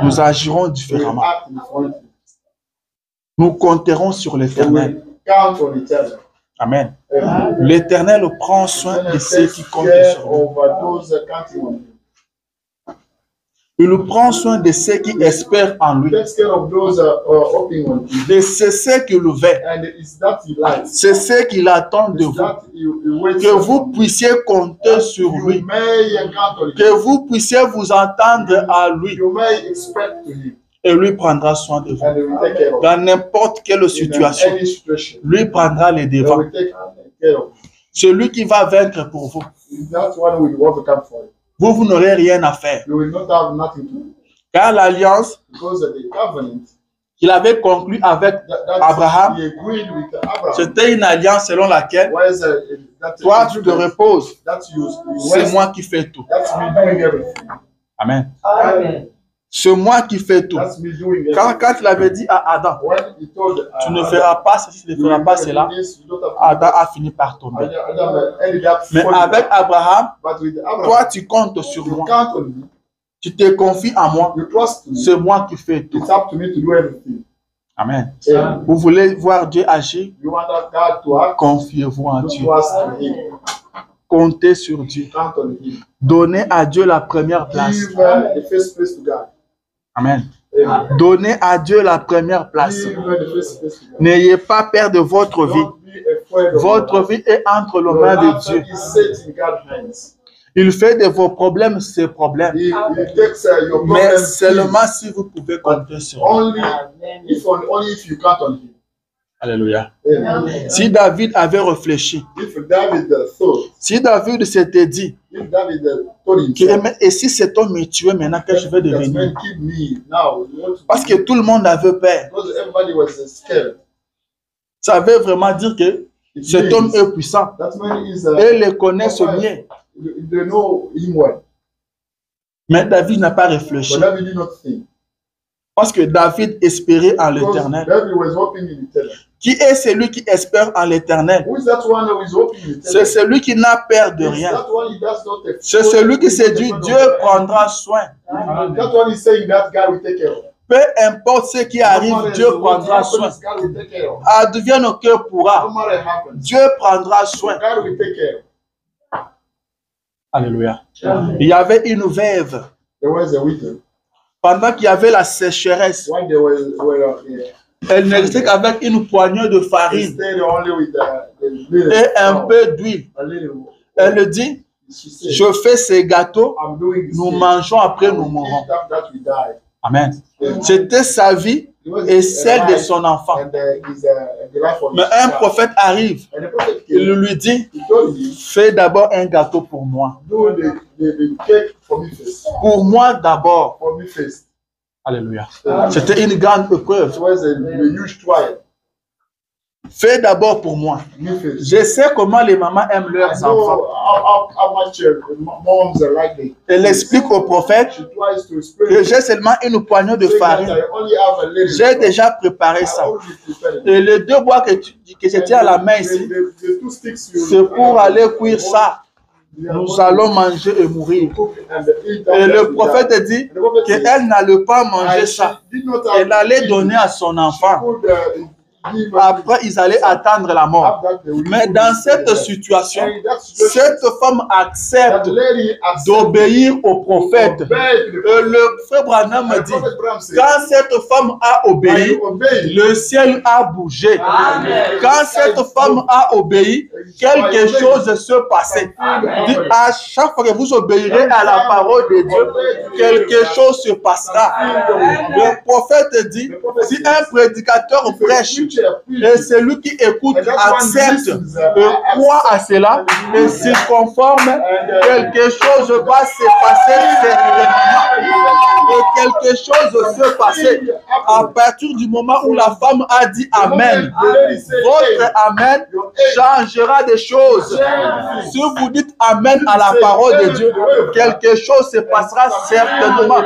Nous agirons différemment. Nous compterons sur l'Éternel. Amen. L'Éternel prend soin de ceux qui comptent sur lui. Il prend soin de ceux qui espèrent en lui. Takes care of those hoping on him. Et c'est ce qu'il veut. And it's that he likes. C'est ce qu'il attend de It's vous. that he waits Que for. vous puissiez compter sur You lui. may count on him. Que vous puissiez vous entendre à lui. You may expect to him. Et lui prendra soin de vous. And he will take care of Dans n'importe quelle you. situation, In any situation. lui prendra les He devants. will take care of you. Celui qui va vaincre pour vous. He's that one who will overcome for you. Vous n'aurez rien à faire. You will not have nothing to do. Car l'alliance Because of the covenant qu'il avait conclue avec that Abraham, he agreed with Abraham. c'était une alliance selon laquelle Whereas, that toi tu te reposes. That's you. C'est moi qui fais tout. That's me doing everything. Amen. Amen. C'est moi qui fais tout. That's me doing everything. Quand il avait dit à Adam, When he told tu ne feras pas ceci, tu ne feras pas cela, Adam a fini par tomber. Mais avec Abraham, toi tu comptes sur moi. Tu te confies à moi. C'est moi qui fais tout. It's up to me to do everything. Amen. Yeah. Vous voulez voir Dieu agir? You want that God to act? Confiez-vous en You Dieu. trust in Him. Comptez sur Dieu. Count on Him. Donnez à Dieu la première place. Give the first place to God. Amen. Amen. Donnez à Dieu la première place. Give the first place to God. N'ayez pas peur de votre vie. Don't be afraid of Votre God. vie est entre les Your mains de life Dieu. is set in God's hands. Il fait de vos problèmes ses problèmes. He takes your Mais problem. seulement si vous pouvez compter sur lui. Only if you count on him. Alléluia. Amen. Si David avait réfléchi, If David thought, si David s'était dit, if David told himself, et si cet homme me tuait maintenant que je vais that devenir? man keep me now, you want to Parce que tout le monde avait peur. because everybody was scared. Ça veut vraiment dire que It cet means homme est puissant. that man is Et le connaissent mieux. they know him well. Mais David n'a pas But réfléchi. David did not think. Parce que David espérait en Because l'Éternel. David was hoping in eternal. Qui est celui qui espère en l'Éternel? Who is that one who is hoping in C'est eternal? celui qui n'a peur de It's rien. that one he does not expect. C'est celui qui se dit, Dieu prendra soin. That one is saying that God will take care of. Peu importe ce qui arrive, Dieu prendra soin. God will take care of. Advienne au cœur No pourra. matter what happens, Dieu prendra soin. God will take care of. Alléluia. Il y avait une veuve. There was a widow. Pendant qu'il y avait la sécheresse, When they were elle n'existait qu'avec une poignée de they farine stayed only with the little, et un peu d'huile. a little. Elle dit, She said, je fais ces gâteaux, I'm doing this nous thing. mangeons, après nous Eat mourrons. after that we die. Amen. Yeah. C'était sa vie It was et a celle de life, son enfant. and the life of Mais his un child. prophète arrive, And the prophet il came. lui dit, He told him, fais d'abord un gâteau pour moi. do the cake for me first. Pour moi d'abord. For me first. Alléluia. C'était une grande It épreuve. was a huge trial. Fais d'abord pour moi. Me first. Je sais comment les mamans aiment I leurs know enfants. how much moms are like it. Elle explique au prophète She tries to que explain. j'ai seulement une poignée de Saying that farine. I only have a little. J'ai déjà préparé I ça. already prepared it. Et les deux bois que je tiens à la main ici, The two sticks you- c'est pour aller cuire ça. They are Nous going allons to manger et mourir. cook and eat Et after le we prophète die. dit And the prophet said, qu'elle n'allait pas manger "And ça. she did not have Elle allait to donner à son eat. enfant. She could, give Après, ils allaient attendre la mort. after they will Mais give dans the cette food. situation, And in that situation, cette femme that accepte lady accepted d'obéir au to prophète. obey the Le frère Branham me And the dit, prophet Abraham said, quand cette femme a "When obéi, you obey, le ciel a bougé. Amen. Quand cette femme a obéi, quelque chose se passait. Dit, à chaque fois que vous obéirez à la parole de Dieu, quelque chose se passera. Le prophète dit, si un prédicateur prêche et celui qui écoute accepte et croit à cela et s'y conforme, quelque chose va se passer certainement. Et quelque chose se passer à partir du moment où la femme a dit Amen. Votre Amen changera des choses. Si vous dites Amen à la parole de Dieu, quelque chose se passera certainement.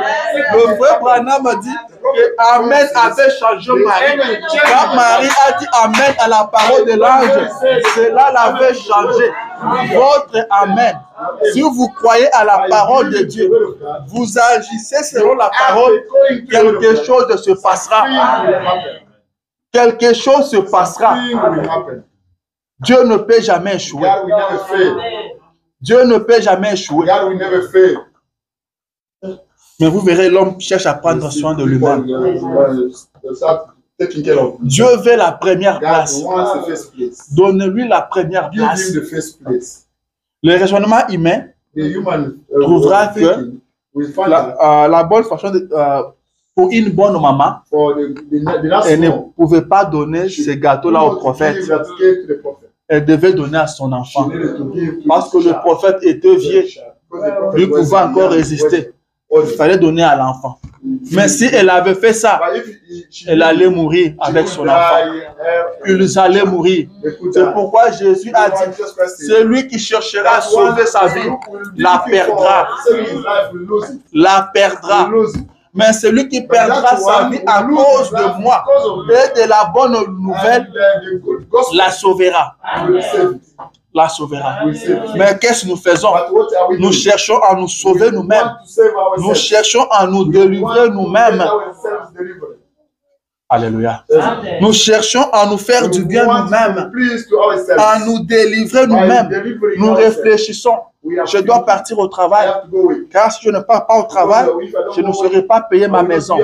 Le frère Branham dit que Amen avait changé Marie. Quand Marie a dit Amen à la parole de l'ange, cela l'avait changé. Votre Amen. Si vous croyez à la parole de Dieu, vous agissez selon la parole, quelque chose se passera. Quelque chose se passera. Dieu ne peut jamais échouer. God will never fail. Dieu ne peut jamais échouer. God will never fail. Mais vous verrez, l'homme cherche à prendre soin de lui-même. Start taking care of him. Dieu veut la première God place. wants the first place. Donne-lui la première Give place. him the first place. Le raisonnement humain The human trouvera que thinking will find out la bonne façon pour une bonne maman, for the last elle ne one. pouvait pas donner ces gâteaux-là au prophète. Give that cake to the prophet. Elle devait donner à son She enfant. needed to give to Parce que his le child. prophète était vieux. Because the prophet Lui was pouvait encore young, résister. was- Il fallait donner à l'enfant. Mais si elle avait fait ça, But if she elle allait mourir avec son enfant. Ils allaient mourir. C'est pourquoi Jésus a dit, celui qui cherchera à sauver sa vie, la perdra. La perdra. Mais celui qui perdra sa vie à cause de moi et de la bonne nouvelle, la sauvera. La sauvera. Mais qu'est-ce que nous faisons? Nous cherchons à nous sauver nous-mêmes. Nous cherchons à nous délivrer nous-mêmes. Alléluia. Nous cherchons à nous faire du bien nous-mêmes, à nous délivrer nous-mêmes. Nous réfléchissons. Je dois partir au travail, car si je ne pars pas au travail, je ne saurai pas payer ma maison.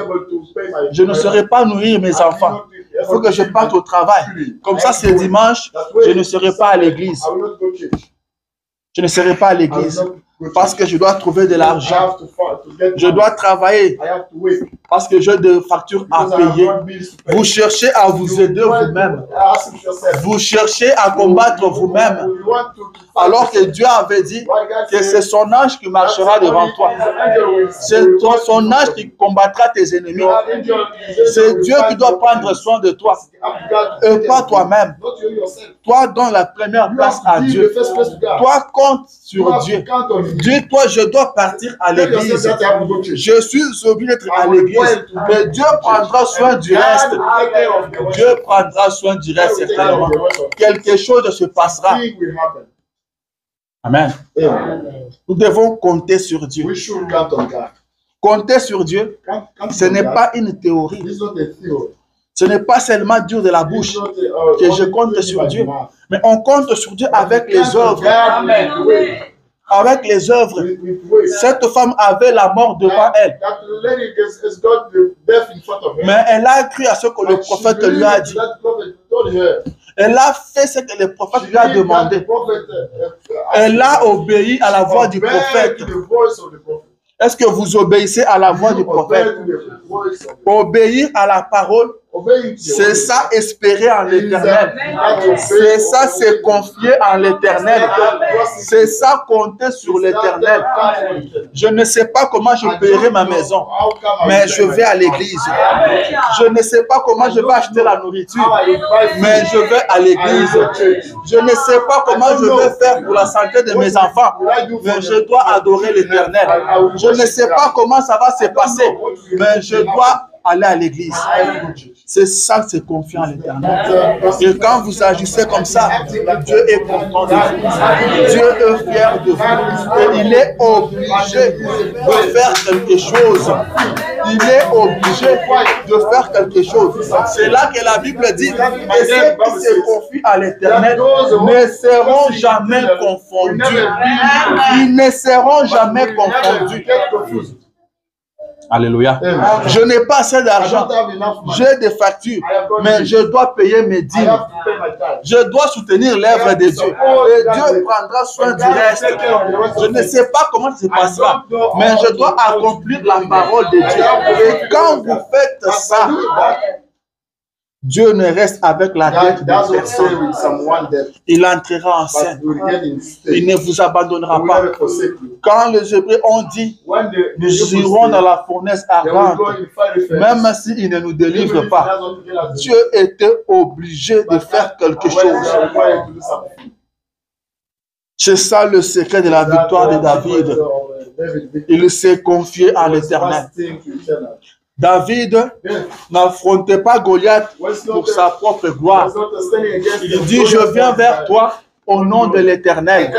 Je ne saurai pas nourrir mes enfants. Il faut que je parte au travail. Comme ça, c'est dimanche, je ne serai pas à l'église. Je ne serai pas à l'église. parce que je dois trouver de l'argent. Je dois travailler parce que j'ai des factures à payer. Vous cherchez à vous aider vous-même. Vous cherchez à combattre vous-même. Alors que Dieu avait dit que c'est son ange qui marchera devant toi. C'est son ange qui combattra tes ennemis. C'est Dieu qui doit prendre soin de toi. Et pas toi-même. Toi, donne la première place à Dieu. Toi, compte sur Dieu. Dis-toi, je dois partir à l'église. Je suis obligé d'être à l'église. Mais Dieu prendra soin du reste. Dieu prendra soin du reste, certainement. Quelque chose se passera. Amen. Nous devons compter sur Dieu. Compter sur Dieu, ce n'est pas une théorie. Ce n'est pas seulement dire de la bouche que je compte sur Dieu, mais on compte sur Dieu avec les œuvres. Avec les œuvres. Cette femme avait la mort devant elle. Mais elle a cru à ce que le prophète lui a dit. Elle a fait ce que le prophète lui a demandé. Elle a obéi à la voix du prophète. Est-ce que vous obéissez à la voix du prophète? Obéir à la parole, c'est ça, espérer en l'éternel. C'est ça, se confier en l'éternel. C'est ça, compter sur l'éternel. Je ne sais pas comment je paierai ma maison, mais je vais à l'église. Je ne sais pas comment je vais acheter la nourriture, mais je vais à l'église. Je ne sais pas comment je vais faire pour la santé de mes enfants, mais je dois adorer l'éternel. Je ne sais pas comment ça va se passer, mais je dois aller à l'église. C'est ça, c'est confiant en l'éternel. Et quand vous agissez comme ça, Dieu est content de vous. Dieu est fier de vous. Et il est obligé de faire quelque chose. Il est obligé de faire quelque chose. C'est là que la Bible dit que ceux qui se confient à l'éternel ne seront jamais confondus. Ils ne seront jamais confondus. Alléluia. Je n'ai pas assez d'argent. J'ai des factures, mais je dois payer mes dîmes. Je dois soutenir l'œuvre de Dieu. Et Dieu prendra soin du reste. Je ne sais pas comment ça se passera, mais je dois accomplir la parole de Dieu. Et quand vous faites ça, Dieu ne reste avec la dette de personne. Il entrera en scène. Il ne vous abandonnera pas. Quand les Hébreux ont dit, nous irons dans la fournaise ardente, même s'il ne nous délivre pas, Dieu était obligé de faire quelque chose. C'est ça le secret de la victoire de David. Il s'est confié à l'Éternel. David n'affrontait pas Goliath pour sa propre gloire. Il dit, je viens vers toi au nom de l'Éternel.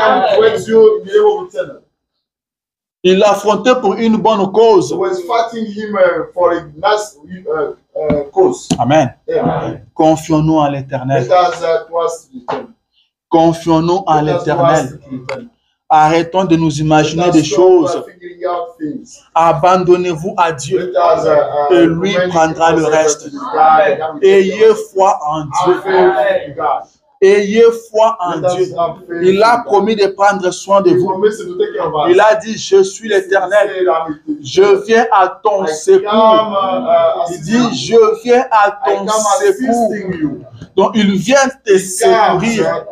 Il l'affrontait pour une bonne cause. Amen. Confions-nous en l'Éternel. Confions-nous en l'Éternel. Arrêtons de nous imaginer des choses. Abandonnez-vous à Dieu et lui prendra le reste. Ayez foi en Dieu. Ayez foi en Dieu. Il a promis de prendre soin de vous. Il a dit, je suis l'Éternel. Je viens à ton secours. Il dit, je viens à ton secours. Donc, il vient te secourir.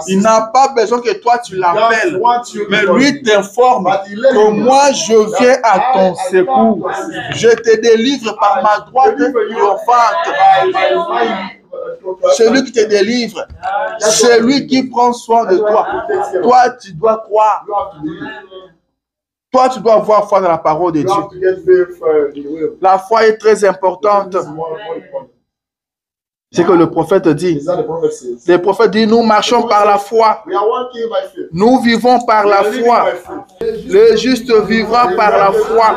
Il n'a pas besoin que toi, tu l'appelles. Mais lui t'informe que moi, je viens à ton secours. Je te délivre par ma droite triomphante. C'est lui qui te délivre. C'est lui qui prend soin de toi. Toi, tu dois croire. Toi, tu dois avoir foi dans la parole de Dieu. La foi est très importante. C'est que le prophète dit. Le prophète dit, nous marchons par la foi. Nous vivons par la foi. Le juste vivra par la foi.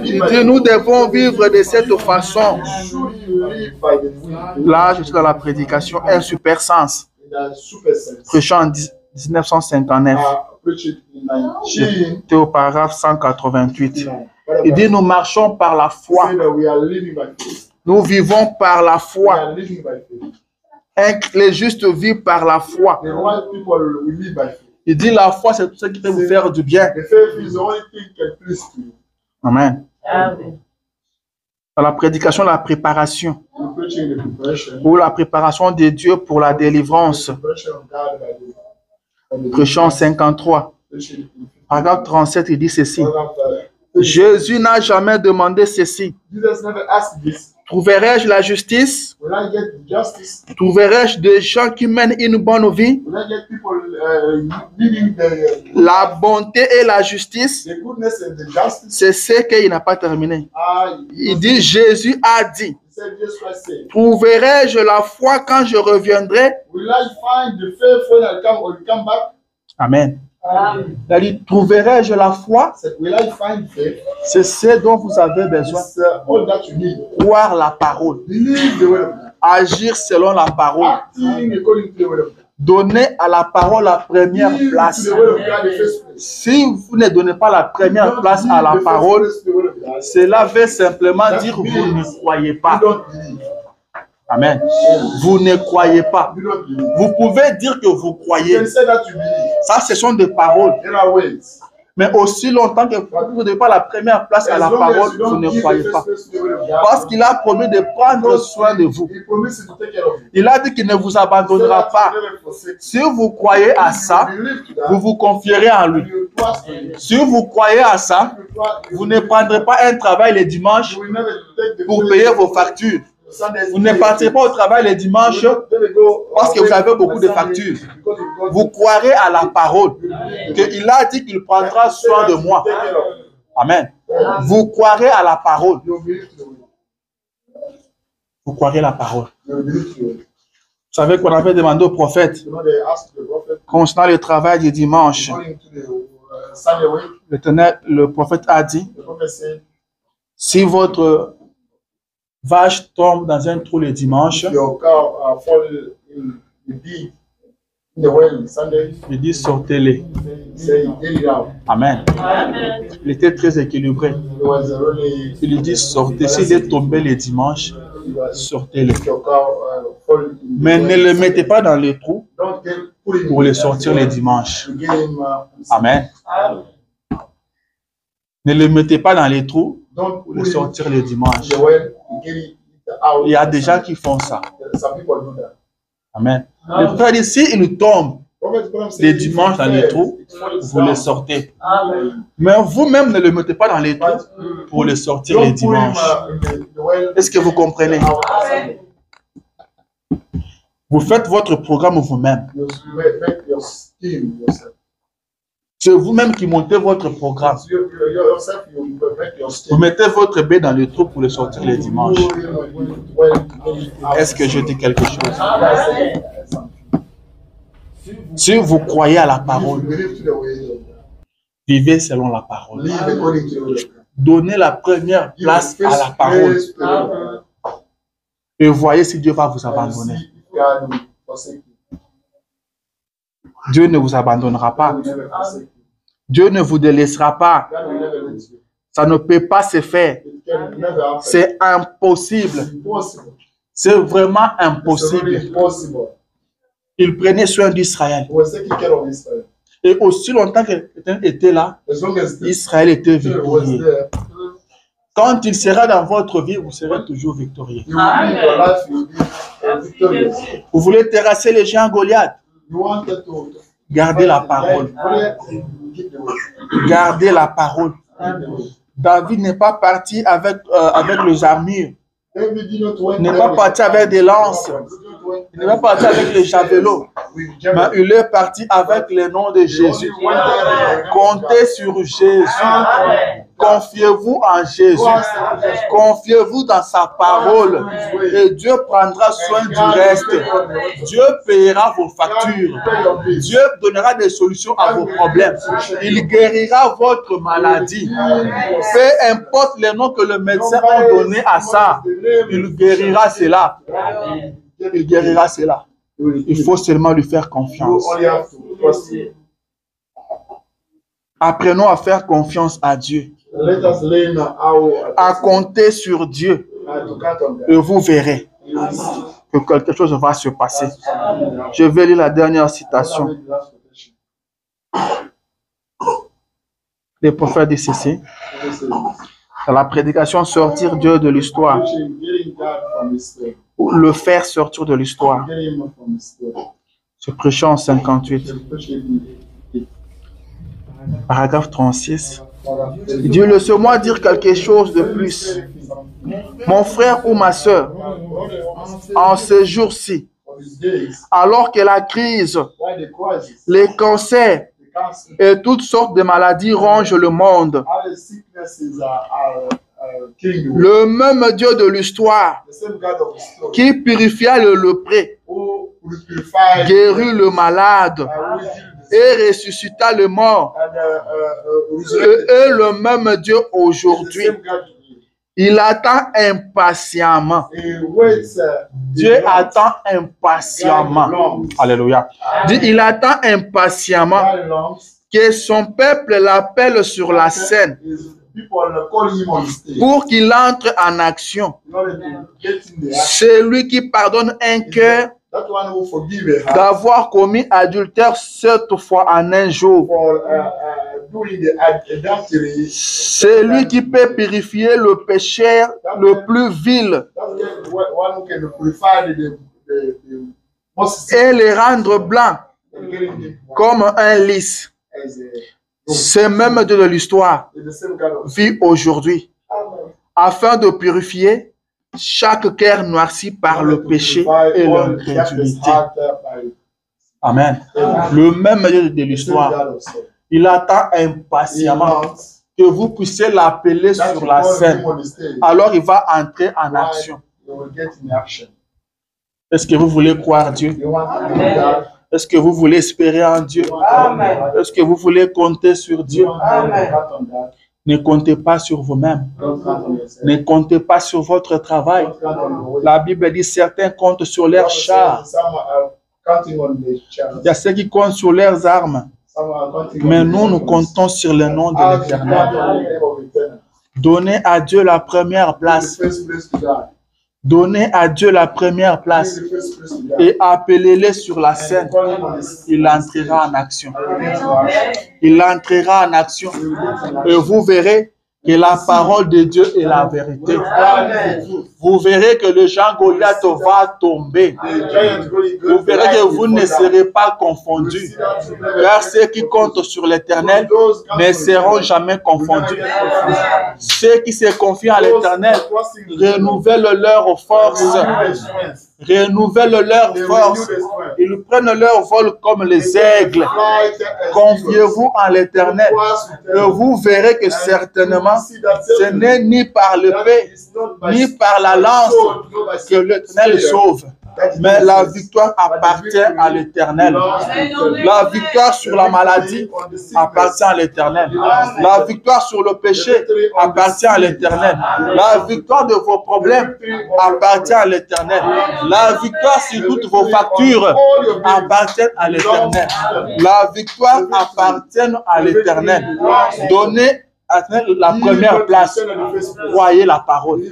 Il dit, nous devons vivre de cette façon. Là, je suis dans la prédication, un super sens. Prêchant en 1959. J'étais au paragraphe 188. Il dit, nous marchons par la foi. Nous vivons par la foi. Les justes vivent par la foi. Il dit la foi, c'est tout ce qui peut vous faire du bien. The faith is the only thing can please you. Amen. Amen. Dans la prédication, la préparation. You're preaching the preparation. Ou la préparation de Dieu pour la délivrance. Preparation of God by the Prêchant 53. preaching. Paragraphe 37, il dit ceci. Jesus Jésus n'a jamais demandé ceci. never asked this. Trouverai-je la justice? Will I get justice? Trouverai-je des gens qui mènent une bonne vie? Will I get people living La bonté et la justice, the goodness and the justice? c'est ce qu'il n'a pas terminé. He Il dit, Jésus a dit, said, Jesus Christ said, trouverai-je la foi quand je reviendrai? will I find the faith when I come or you come back? Amen. Amen. Il a dit, trouverai-je la foi? He said, will I find faith? C'est ce dont vous avez besoin. It's all that you need. Croire la parole. Believe the word of God. Agir selon la parole. Acting according to the word of God. Donner à la parole la première Give place. to the word of God the first place. Si vous ne donnez pas la première Don't place give à la the first parole, place to the word of God. cela veut simplement dire que vous ne croyez You pas. don't believe. Amen. Vous ne croyez pas. You don't believe. Vous pouvez dire que vous You croyez. can say that you believe. Ça, ce sont des paroles. There are ways. Mais aussi longtemps que vous ne donnez pas la première place à As la long parole, as you vous don't ne give croyez the pas. first place to the word of God, Parce qu'il a promis de prendre soin de vous. He promises to take care of you. Il a dit qu'il ne vous abandonnera pas. Si vous croyez à ça, vous vous confierez en lui. Si vous croyez à ça, vous ne prendrez pas un travail le dimanche pour payer vos factures. Vous ne partirez pas au travail le dimanche parce que vous avez beaucoup de factures. Vous croirez à la parole, qu'il a dit qu'il prendra soin de moi. Amen. Vous croirez à la parole. Vous croirez à la parole. Vous savez qu'on avait demandé au prophète concernant le travail du dimanche. Le prophète a dit, si votre vache tombe dans un trou le dimanche, il dit sortez-les. Amen. Amen. Il était très équilibré. Il dit sortez. S'il est tombé le dimanche, sortez-les. Mais ne le mettez pas dans le trou pour le sortir le dimanche. Amen. Ne le mettez pas dans les trous pour le sortir le dimanche. Il y a des gens qui font ça. Amen. Le frère dit, s'il tombe le dimanche dans les trous, vous le sortez. Amen. Mais vous-même ne le mettez pas dans les trous pour le sortir le dimanche. Est-ce que vous comprenez? Amen. Vous faites votre programme vous-même. C'est vous-même qui montez votre programme. Vous mettez votre bébé dans le trou pour le sortir le dimanche. Est-ce que je dis quelque chose? Amen. Si vous croyez à la parole, vivez selon la parole. Donnez la première place à la parole. Et voyez si Dieu va vous abandonner. Dieu ne vous abandonnera pas. Dieu ne vous délaissera pas. Ça ne peut pas se faire. C'est impossible. C'est vraiment impossible. Il prenait soin d'Israël. Et aussi longtemps qu'Éternel était là, Israël était victorieux. Quand il sera dans votre vie, vous serez toujours victorieux. Vous voulez terrasser les gens Goliath? Gardez la parole. Gardez la parole. David n'est pas parti avec les armures. Il n'est pas parti avec des lances. Il n'est pas parti avec les javelots. Mais il est parti avec le nom de Jésus. Comptez sur Jésus. Confiez-vous en Jésus. Confiez-vous dans sa parole. Et Dieu prendra soin du reste. Dieu paiera vos factures. Dieu donnera des solutions à vos problèmes. Il guérira votre maladie. Peu importe les noms que le médecin a donné à ça, il guérira cela. Il guérira cela. Il faut seulement lui faire confiance. Apprenons à faire confiance à Dieu. À compter sur Dieu. Et vous verrez que quelque chose va se passer. Je vais lire la dernière citation. Les prophètes disent ceci. Dans la prédication, sortir Dieu de l'histoire. Ou le faire sortir de l'histoire. Je prêchais en 58. Paragraphe 36. Il dit, laisse-moi dire quelque chose de plus. Mon frère ou ma soeur, en ces jours-ci, alors que la crise, les cancers et toutes sortes de maladies rongent le monde, le même Dieu de l'histoire qui purifia le lépreux, guérit le malade et ressuscita le mort, est le même Dieu aujourd'hui. Il attend impatiemment. Dieu attend impatiemment. Alléluia. Il attend impatiemment que son peuple l'appelle sur la scène pour qu'il entre en action. C'est lui qui pardonne un cœur d'avoir commis adultère 7 fois en un jour. C'est lui qui peut purifier le pécheur le plus vil et les rendre blancs comme un lys. Ce même Dieu de l'histoire vit aujourd'hui afin de purifier chaque cœur noirci par le péché et l'incrédulité. Amen. Le même Dieu de l'histoire, il attend impatiemment que vous puissiez l'appeler sur la scène. Alors il va entrer en action. Est-ce que vous voulez croire Dieu? Est-ce que vous voulez espérer en Dieu? Est-ce que vous voulez compter sur Dieu? Ne comptez pas sur vous-même. Ne comptez pas sur votre travail. La Bible dit certains comptent sur leurs chars. Il y a ceux qui comptent sur leurs armes. Mais nous comptons sur le nom de l'Éternel. Donnez à Dieu la première place. Donnez à Dieu la première place et appelez-les sur la scène. Il entrera en action. Il entrera en action. Et vous verrez que la parole de Dieu est la vérité. Vous verrez que le Jean Goliath va tomber. Vous verrez que vous ne serez pas confondus. Car ceux qui comptent sur l'Éternel ne seront jamais confondus. Ceux qui se confient à l'Éternel renouvellent leurs forces. Renouvellent leurs forces. Ils prennent leur vol comme les aigles. Confiez-vous en l'Éternel. Et vous verrez que certainement, ce n'est ni par l'épée, ni par la lance que l'Éternel sauve. Mais la victoire appartient à l'Éternel. La victoire sur la maladie appartient à l'Éternel. La victoire sur le péché appartient à l'Éternel. La victoire de vos problèmes appartient à l'Éternel. La victoire sur toutes vos factures appartient à l'Éternel. La victoire appartient à l'Éternel. Donnez la première place, croyez la parole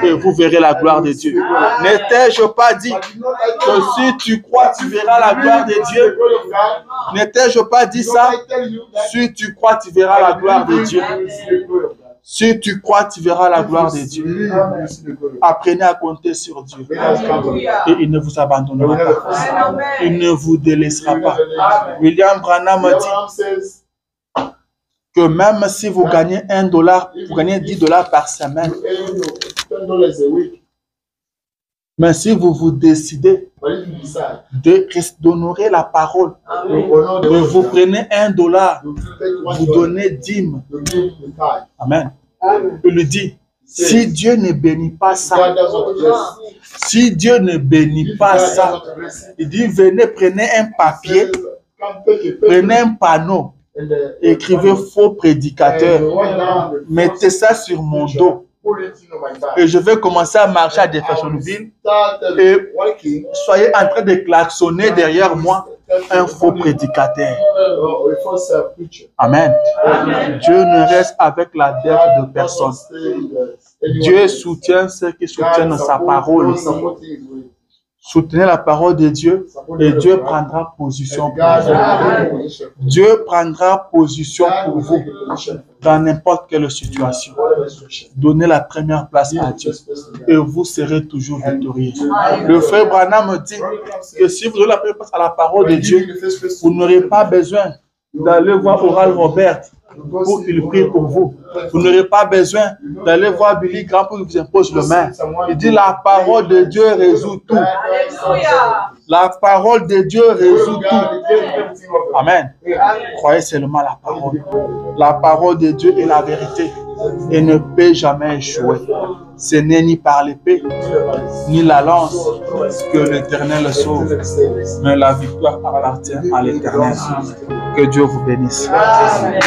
et vous verrez la gloire de Dieu. N'ai-je pas dit que si tu crois, tu verras la gloire de Dieu? N'ai-je pas dit ça? Si tu crois, tu verras la gloire de Dieu. Si tu crois, tu verras la gloire de Dieu. Apprenez à compter sur Dieu. Et il ne vous abandonnera pas. Il ne vous délaissera pas. William Branham dit que même si vous gagnez $1, vous gagnez $10 par semaine. Mais si vous vous décidez d'honorer la parole, et vous prenez $1, vous donnez dîme. Amen. Il lui dit, si Dieu ne bénit pas ça, si Dieu ne bénit pas ça, il dit, venez, prenez un papier, prenez un panneau, écrivez faux prédicateur, mettez ça sur mon dos. Et je vais commencer à marcher à Jeffersonville et soyez en train de klaxonner derrière moi un faux prédicateur. Amen. Dieu ne reste avec la dette de personne. Dieu soutient ceux qui soutiennent sa parole. Soutenez la parole de Dieu et Dieu prendra position pour vous. Dieu prendra position pour vous dans n'importe quelle situation. Donnez la première place à Dieu et vous serez toujours victorieux. Le frère Branham me dit que si vous donnez la première place à la parole de Dieu, vous n'aurez pas besoin d'aller voir Oral Robert pour qu'il prie pour vous. Vous n'aurez pas besoin d'aller voir Billy Graham pour qu'il vous impose le main. Il dit la parole de Dieu résout tout. La parole de Dieu résout tout. Amen. Croyez seulement la parole. La parole de Dieu est la vérité et ne peut jamais échouer. Ce n'est ni par l'épée, ni la lance que l'Éternel sauve, mais la victoire appartient à l'Éternel. Que Dieu vous bénisse. Amen.